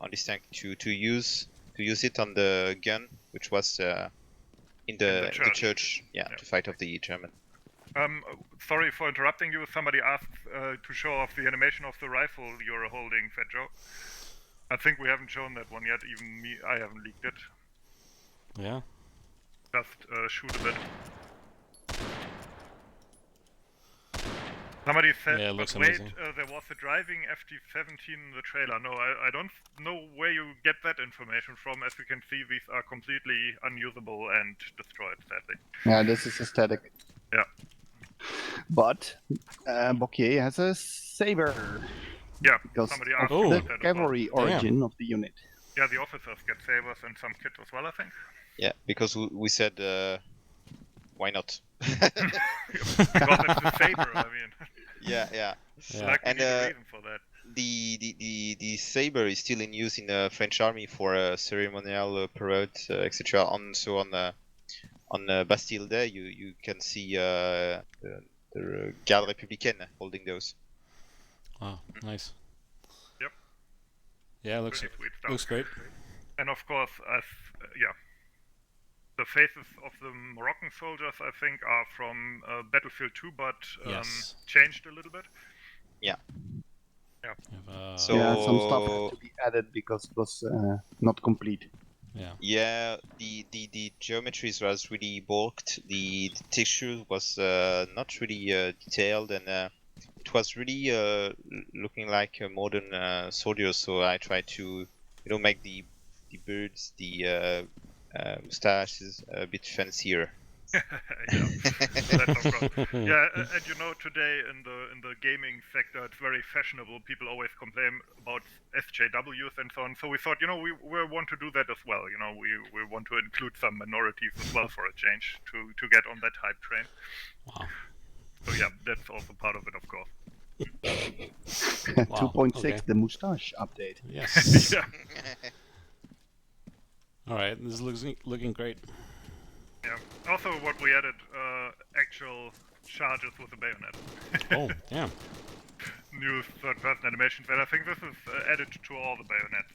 this tank to use it on the gun, which was in the church,
Yeah.
to fight off the German.
Sorry for interrupting you. Somebody asked to show off the animation of the rifle you're holding, Fat Joe. I think we haven't shown that one yet. Even me, I haven't leaked it.
Yeah.
Just shoot a bit. Somebody said,
Yeah, it looks
but wait,
amazing.
there was a driving FT-17 in the trailer. No, I don't know where you get that information from. As you can see, these are completely unusable and destroyed, sadly.
Yeah, this is aesthetic.
Yeah.
But Bocquier has a saber
Yeah,
because
somebody
of
asked
Oh.
the
about that as well.
cavalry origin of the unit.
Yeah, the officers get sabers and some kits as well, I think.
Yeah, because we said why not?
Because it's a saber, I mean.
Yeah.
Yeah.
Like, we
And
need a reason for that.
the saber is still in use in the French army for ceremonial parade, etc. On Bastille Day, you can see the Garde Républicaine holding those.
Wow, nice.
Yep.
Yeah, looks
Pretty sweet stuff.
looks great.
And of course, the faces of the Moroccan soldiers, I think, are from Battlefield 2, but
Yes.
changed a little bit.
We have,
So-
Yeah, some stuff had to be added because it was not complete.
yeah.
Yeah, the geometries was really bulked. The texture was not really detailed, and it was really looking like a modern soldier. So I tried to, make the beards, the mustaches a bit fancier.
Yeah, that's no problem. Yeah, and today in the gaming sector, it's very fashionable. People always complain about SJWs and so on. So we thought, we want to do that as well. We want to include some minorities as well for a change to get on that hype train.
Wow.
So yeah, that's also part of it, of course.
2.6,
okay.
the moustache update.
Yes.
Yeah,
All right. This is looking great.
yeah. Also, what we added, actual charges with the bayonet.
Oh, damn.
New third-person animations, and I think this is added to all the bayonets.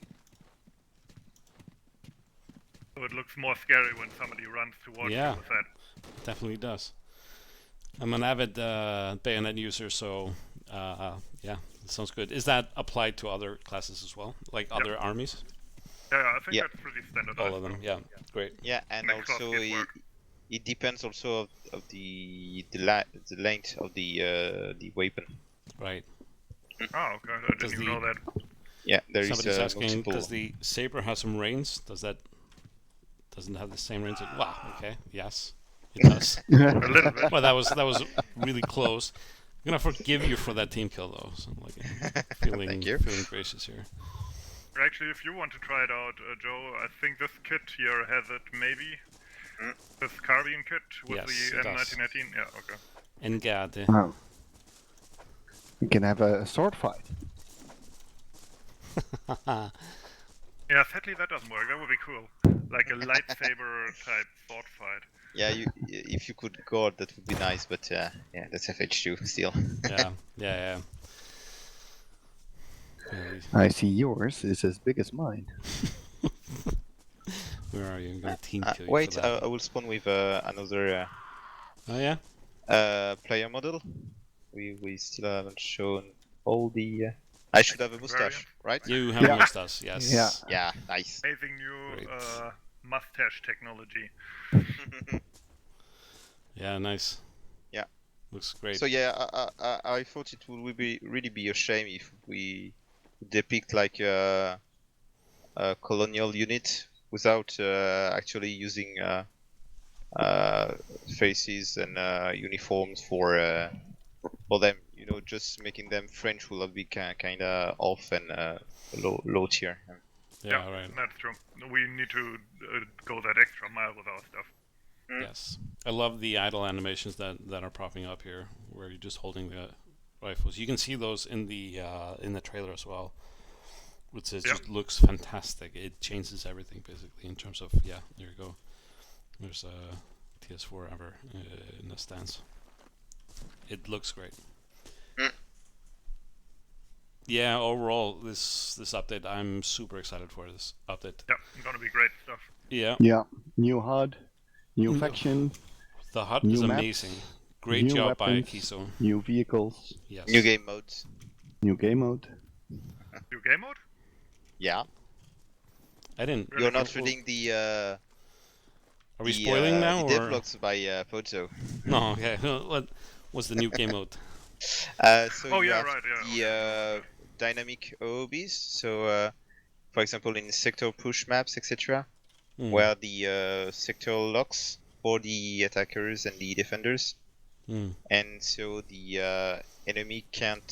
So it looks more scary when somebody runs towards
Yeah.
you with that.
Definitely does. I'm an avid bayonet user, so yeah, it sounds good. Is that applied to other classes as well, like other armies?
Yeah, I think
Yeah.
that's pretty standardized.
All of them. Yeah, great.
Yeah, and
Makes
also
lots of work.
it depends also of the length of the weapon.
Right.
Oh, okay. I
Does
didn't even know that.
Yeah, there is
Somebody's asking,
multiple.
does the saber have some range? Doesn't have the same range? Wow. Okay. Yes, it does.
A little bit.
Well, that was really close. I'm gonna forgive you for that team kill though. So I'm like feeling
Thank you.
feeling gracious here.
Actually, if you want to try it out, Joe, I think this kit here has it, maybe. This Carbion kit with
Yes,
the
it does.
M1918. Yeah, okay.
Engade.
Wow. You can have a sword fight.
Yeah, sadly that doesn't work. That would be cool. Like a lightsaber type sword fight.
Yeah, if you could guard, that would be nice, but yeah, that's FH2 still.
Yeah. Really.
I see yours is as big as mine.
Where are you? I'm gonna team kill you
Wait,
for that.
I will spawn with another
Oh yeah.
player model. We still haven't shown all the. I should have a mustache, right?
You have
Yeah.
a mustache. Yes.
Yeah.
Yeah, nice.
Amazing new
Great.
mustache technology.
Yeah. Nice.
Yeah.
Looks great.
So yeah, I thought it would really be a shame if we depict like a colonial unit without actually using faces and uniforms for them. Just making them French will be kind of off and low tier.
yeah. Right.
That's true. We need to go that extra mile with our stuff.
Yes. I love the idle animations that are popping up here, where you're just holding the rifles. You can see those in the trailer as well, which just looks fantastic. It changes everything basically in terms of there you go. There's a TS4 ever in the stance. It looks great. Yeah, overall this update, I'm super excited for this update.
Yeah, it's gonna be great stuff.
Yeah,
Yeah. New HUD, new
Mm.
faction,
the HUD
New
is
maps,
amazing. Great
new
job by
weapons.
Kiso.
new vehicles,
Yes.
New game modes.
new game mode.
New game mode?
Yeah.
I didn't.
Really
You're not
cool.
reading the.
Are we spoiling now
The
or
devlogs by Pozo.
no? Okay. What's the new game mode?
So
Oh
you
yeah,
have
right. Yeah.
the dynamic OOBs. So, for example, in sector push maps, etc.,
Mm.
where the sector locks for the attackers and the defenders,
Mm.
and so the enemy can't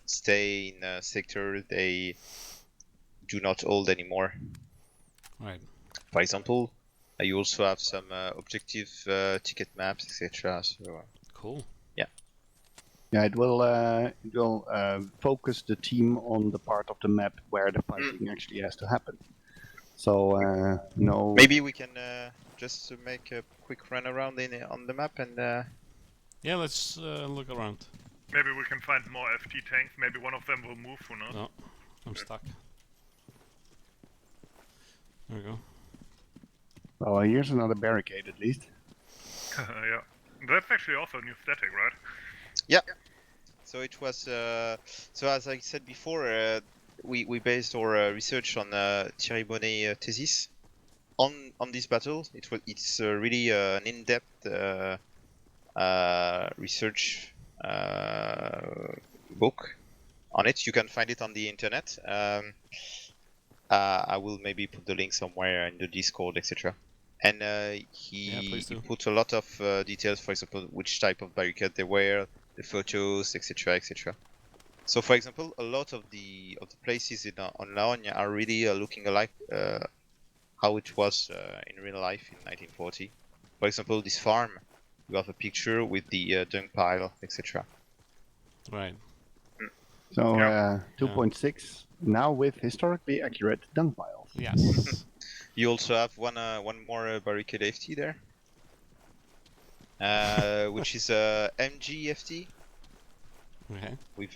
stay in a sector do not hold anymore.
Right.
For example, you also have some objective ticket maps, etc. So
Cool.
Yeah, it will focus the team on the part of the map where the fighting actually has to happen. So no.
maybe we can just make a quick run around on the map and.
Yeah, let's look around.
Maybe we can find more FT tanks. Maybe one of them will move. Who knows?
No, I'm stuck. There we go.
Well, here's another barricade at least.
Yeah. That's actually also a new static, right?
So it was. So as I said before, we based our research on Thierry Bonnet thesis on this battle. It's really an in-depth research book on it. You can find it on the internet. I will maybe put the link somewhere in the Discord, etc. And he
please do.
put a lot of details, for example, which type of barricade they were, the photos, etc., etc. So, for example, a lot of the places on La Hogne are really looking alike how it was in real life in 1940. For example, this farm, you have a picture with the dung pile, etc.
Right.
So
Yeah.
2.6 now with historically accurate dung piles.
Yes.
You also have one more barricade FT there, which is a MG FT
Okay.
with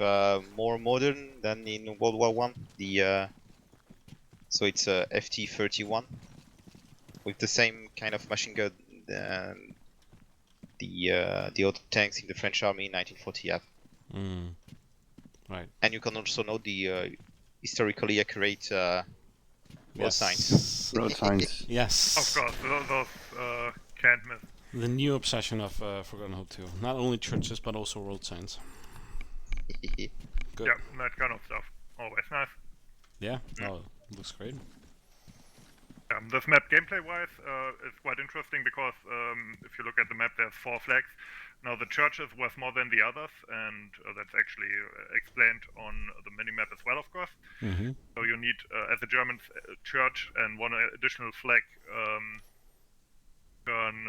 more modern than in World War One. So it's a FT-31 with the same kind of machine gun than the other tanks in the French army in 1940 have.
Mm. Right.
And you can also note the historically accurate road signs.
Yes.
Road signs.
Yes.
Of course, those can't miss.
The new obsession of Forgotten Hope 2. Not only churches, but also road signs. Good.
Yeah, that kind of stuff. Always nice.
Yeah. Oh, looks great.
This map gameplay-wise is quite interesting because if you look at the map, there's 4 flags. Now the churches was more than the others, and that's actually explained on the minimap as well, of course.
Mm-hmm.
So you need, as a German church and one additional flag, turn,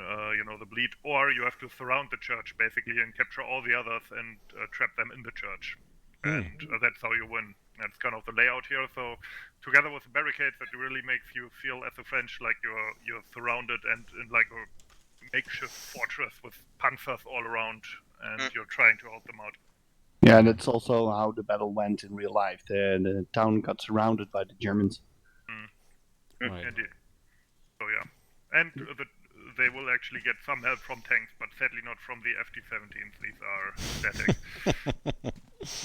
the bleed, or you have to surround the church basically and capture all the others and trap them in the church. And that's how you win. That's kind of the layout here. So together with the barricades, that really makes you feel as a French like you're surrounded and in like a makeshift fortress with panzers all around, and you're trying to hold them out.
Yeah, that's also how the battle went in real life. The town got surrounded by the Germans.
Right.
Indeed. So yeah, and they will actually get some help from tanks, but sadly not from the FT-17s. These are static.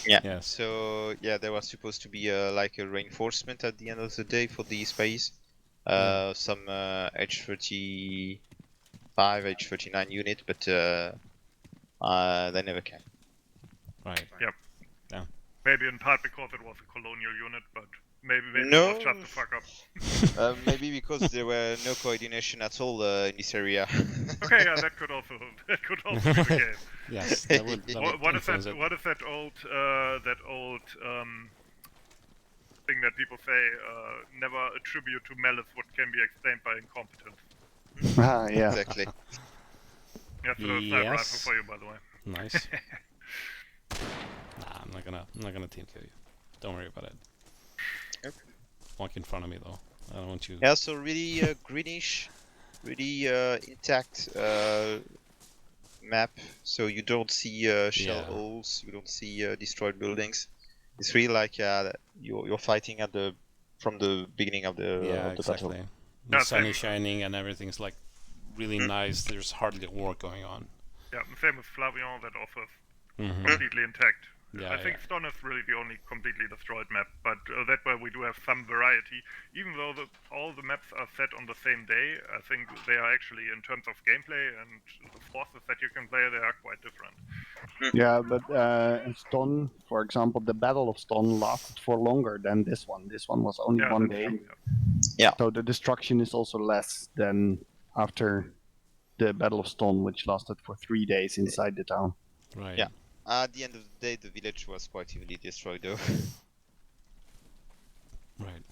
Yeah.
Yes.
So yeah, there was supposed to be like a reinforcement at the end of the day for the space. Some H-35, H-39 unit, but they never came.
Right.
Maybe in part because it was a colonial unit, but maybe
No.
it was just a fuck up.
Maybe because there were no coordination at all in this area.
Okay, yeah, that could also be the case.
Yes. That would
What is
influence
that?
it.
What is that old thing that people say? Never attribute to malice what can be explained by incompetence.
Ah, yeah.
Exactly.
Yes, a little sniper rifle
Yes.
for you, by the way.
Nice. Nah, I'm not gonna team kill you. Don't worry about it.
Okay.
Walk in front of me though. I don't want you.
Yeah, so really greenish, really intact map. So you don't see shell
Yeah.
holes, you don't see destroyed buildings. It's really like you're fighting from the beginning of the
Yeah,
of the
exactly.
battle.
The
Yeah,
sun is
same.
shining and everything's like really nice. There's hardly a war going on.
Yeah, same with Flavion, that also is
Mm-hmm.
completely intact.
Yeah,
I think Stone is really the only completely destroyed map, but that way we do have some variety. Even though all the maps are set on the same day, I think they are actually, in terms of gameplay and the forces that you can play, they are quite different.
Yeah, but in Ston, for example, the Battle of Ston lasted for longer than this one. This one was only
Yeah,
one
that's
day.
true,
So the destruction is also less than after the Battle of Ston, which lasted for 3 days inside the town.
Right.
Yeah. At the end of the day, the village was quite heavily destroyed, though.
Right.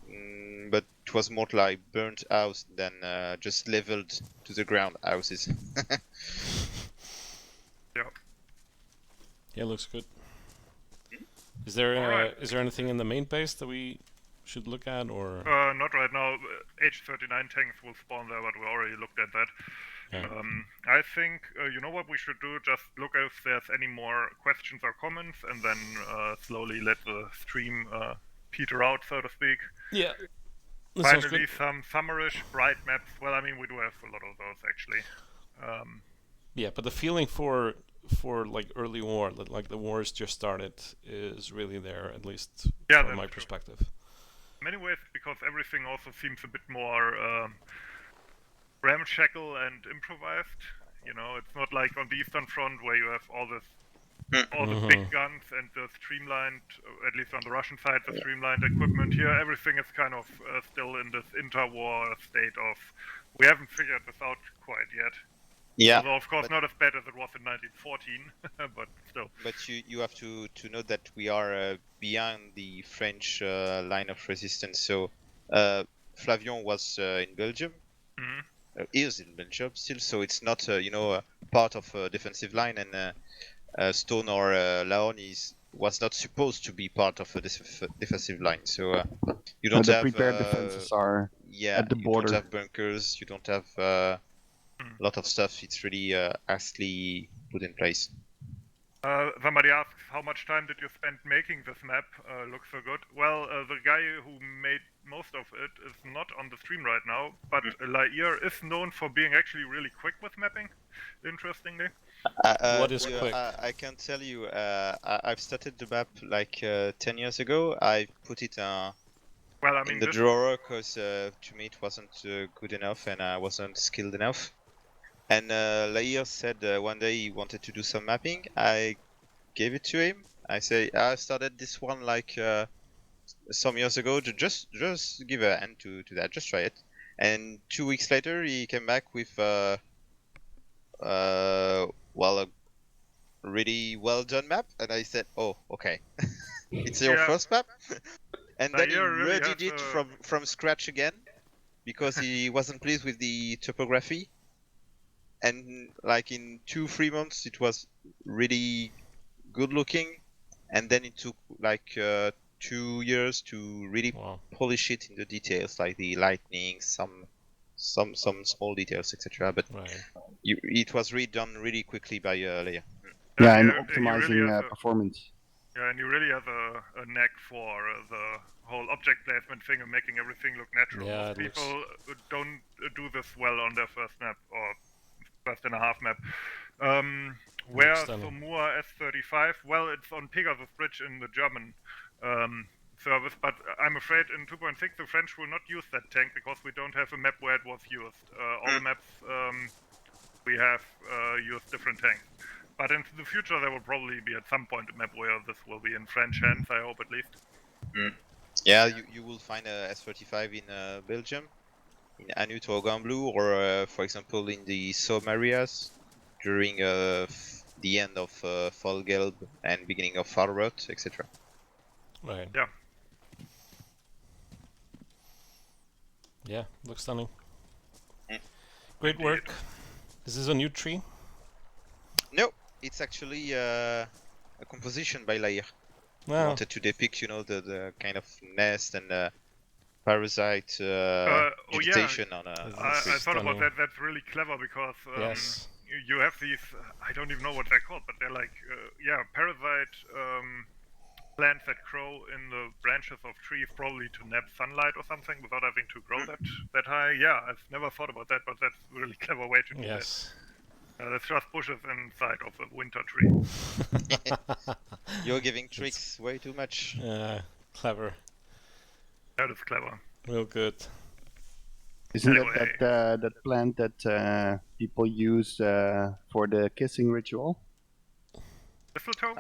but it was more like burnt out than just leveled to the ground houses.
Yeah, looks good. Is there
Alright.
is there anything in the main base that we should look at, or
Not right now. H39 tanks will spawn there, but we already looked at that.
yeah.
I think, you know what we should do? Just look if there's any more questions or comments, and then slowly let the stream peter out, so to speak.
Yeah, that sounds
Finally,
good.
some summerish bright maps. Well, I mean, we do have a lot of those, actually.
Yeah, but the feeling for like early war, like the wars just started, is really there, at least
Yeah,
from
that's
my
true.
perspective.
In many ways, because everything also seems a bit more ramshackle and improvised. You know, it's not like on the Eastern Front where you have all the big guns and the streamlined, at least on the Russian side, the streamlined equipment. Here, everything is kind of still in this interwar state of we haven't figured this out quite yet.
Yeah,
Although, of course,
but-
not as bad as it was in 1914, but still.
but you have to note that we are beyond the French line of resistance. So Flavion was in Belgium,
Mhm.
is in Belgium still. So it's not part of a defensive line, and Stone or Laon was not supposed to be part of a defensive line. So you don't
the
have
prepared defenses are
yeah,
at the
you
border.
don't have bunkers, you don't have a lot of stuff. It's really hastily put in place.
Somebody asks, how much time did you spend making this map? Looks so good. Well, the guy who made most of it is not on the stream right now, but Lair is known for being actually really quick with mapping, interestingly.
What is
yeah,
quick?
I can tell you, I've started the map like 10 years ago. I put it
Well, I mean,
in the
this,
drawer because to me it wasn't good enough and I wasn't skilled enough. And Lair said one day he wanted to do some mapping. I gave it to him. I say I started this one like some years ago. Just give a hand to that. Just try it. And 2 weeks later he came back with well, a really well done map, and I said, "Oh, okay, it's your
Yeah.
first map." And then he
Lair really
redid
has
it from scratch again because he wasn't pleased with the topography. And like in 2-3 months, it was really good looking, and then it took like 2 years to really
Wow.
polish it in the details, like the lightning, some small details, etc. But
Right.
it was done really quickly by Leia.
Yeah, and
he
optimizing
really has
performance.
Yeah, and you really have a knack for the whole object placement thing and making everything look natural.
Yeah,
Most
it looks-
people don't do this well on their first map or first and a half map. Where
stunning.
Somua S35? Well, it's on Pegasus Bridge in the German service, but I'm afraid in 2.6 the French will not use that tank because we don't have a map where it was used. All the maps we have use different tanks. But in the future there will probably be at some point a map where this will be in French hands, I hope at least.
Yeah, you will find a S35 in Belgium, in Anut or Gamblu, or for example in the Somme areas during the end of Fallgelb and beginning of Farrot, etc.
Right.
Yeah.
Yeah, looks stunning.
Mm.
Great work. This is a new tree.
No, it's actually a composition by Lair. I
Wow.
wanted to depict, the kind of nest and parasite
yeah.
vegetation on a
This
I
is
thought about
stunning.
that. That's really clever because
Yes.
you have these. I don't even know what they're called, but they're like parasite plants that grow in the branches of trees, probably to nab sunlight or something, without having to grow that high. Yeah, I've never thought about that, but that's a really clever way to do
Yes.
that. That's just bushes inside of a winter tree.
You're giving tricks way too much.
Clever.
That is clever.
Real good.
Isn't
Anyway.
that plant that people use for the kissing ritual?
Mistletoe?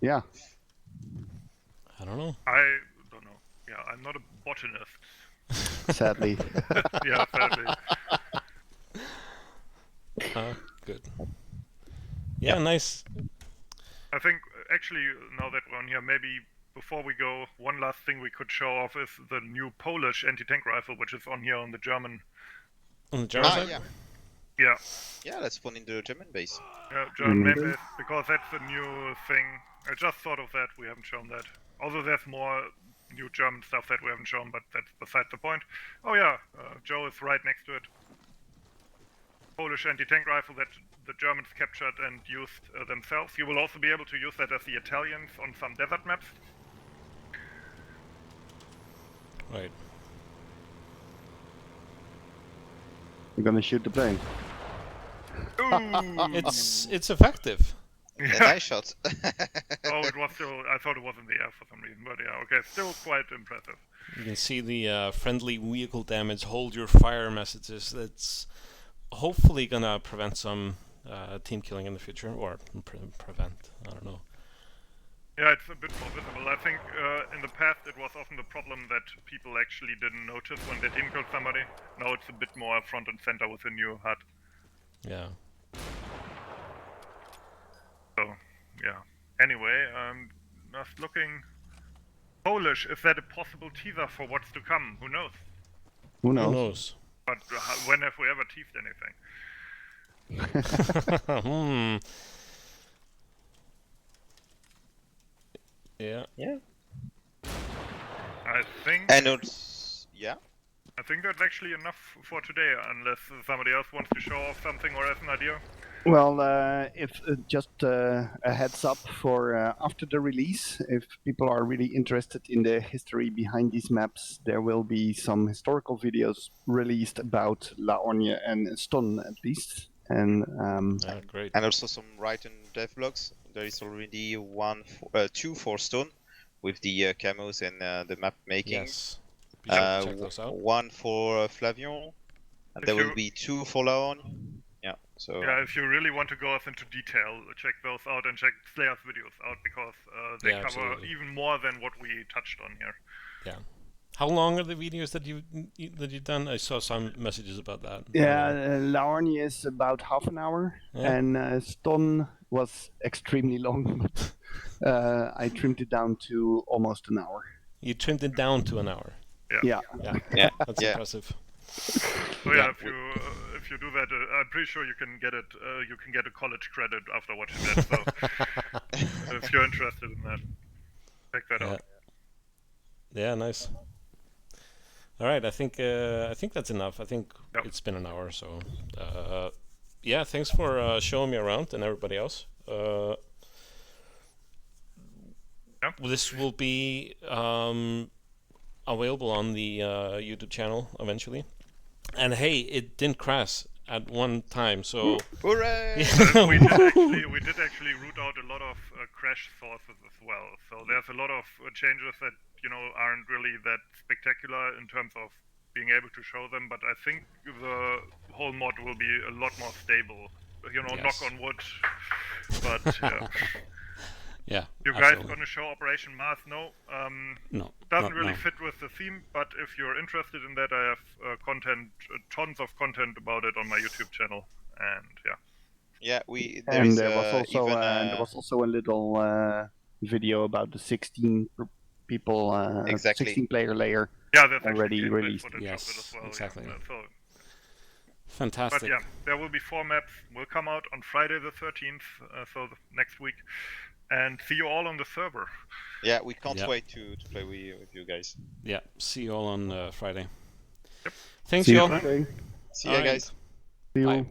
Yeah.
I don't know.
I don't know. Yeah, I'm not a botanist.
Sadly.
Yeah, sadly.
Good. Yeah, nice.
I think actually now that we're on here, maybe before we go, one last thing we could show off is the new Polish anti-tank rifle, which is on here on the German.
On the German side?
yeah.
Yeah,
Yeah, let's spawn in the German base.
German main
Mhm.
base, because that's the new thing. I just thought of that. We haven't shown that. Although there's more new German stuff that we haven't shown, but that's beside the point. Oh yeah, Joe is right next to it. Polish anti-tank rifle that the Germans captured and used themselves. You will also be able to use that as the Italians on some desert maps.
Right.
We're gonna shoot the plane.
Ooh.
It's effective.
A nice shot.
Oh, it was still. I thought it was in the air for some reason, but yeah, okay, still quite impressive.
You can see the friendly vehicle damage, hold your fire messages. That's hopefully gonna prevent some team killing in the future, or prevent. I don't know.
Yeah, it's a bit more visible. I think in the past it was often the problem that people actually didn't notice when they team killed somebody. Now it's a bit more front and center with the new HUD.
Yeah.
So, yeah. Anyway, just looking. Polish, is that a possible teaser for what's to come? Who knows?
Who
Who
knows?
knows?
But when have we ever teased anything?
Hmm. Yeah.
I think.
And it's, yeah.
I think that's actually enough for today, unless somebody else wants to show off something or has an idea.
Well, if just a heads up for after the release, if people are really interested in the history behind these maps, there will be some historical videos released about La Orgne and Ston at least. And
Great.
And also some write and dev blogs. There is already two for Stone with the camos and the map making.
Yes. Be sure to check
W-
those out.
One for Flavion, and
If
there will
you-
be two for Laon. Yeah, so
Yeah, if you really want to go off into detail, check those out and check Slayer's videos out because they
Yeah,
cover
absolutely.
even more than what we touched on here.
How long are the videos that you've done? I saw some messages about that.
yeah, La Orgne is about half an hour,
Yeah.
and Ston was extremely long. But, I trimmed it down to almost an hour.
You trimmed it down to an hour.
Yeah.
yeah,
That's
yeah.
impressive.
So
Yeah,
if you do that, I'm pretty sure you can get it. You can get a college credit after watching that. So if you're interested in that, check that
Yeah.
out.
Yeah, nice. All right, I think that's enough. I think
Yep.
it's been an hour, so yeah. Thanks for showing me around and everybody else.
Yep.
This will be available on the YouTube channel eventually. And hey, it didn't crash at one time, so
Hooray!
We did actually root out a lot of crash sources as well. So there's a lot of changes that aren't really that spectacular in terms of being able to show them. But I think the whole mod will be a lot more stable.
Yes.
Knock on wood. But yeah.
yeah.
You guys
absolutely.
gonna show Operation Mars? No.
No,
Doesn't
not
really
now.
fit with the theme, but if you're interested in that, I have content, tons of content about it on my YouTube channel, and yeah.
Yeah,
And there was also
even,
there was also a little video about the 16 people,
Exactly.
16 player layer.
Yeah, that's
Already
actually gameplay
released.
footage
Yes,
of it as well.
exactly.
Yeah. So,
Fantastic.
but yeah, there will be 4 maps. Will come out on Friday the 13th, so next week, and see you all on the server.
Yeah, we can't
Yeah.
wait to play with you guys.
Yeah. See you all on Friday.
Yep.
Thanks,
See you
y'all.
Friday.
See you
All right.
guys.
See you.
Bye.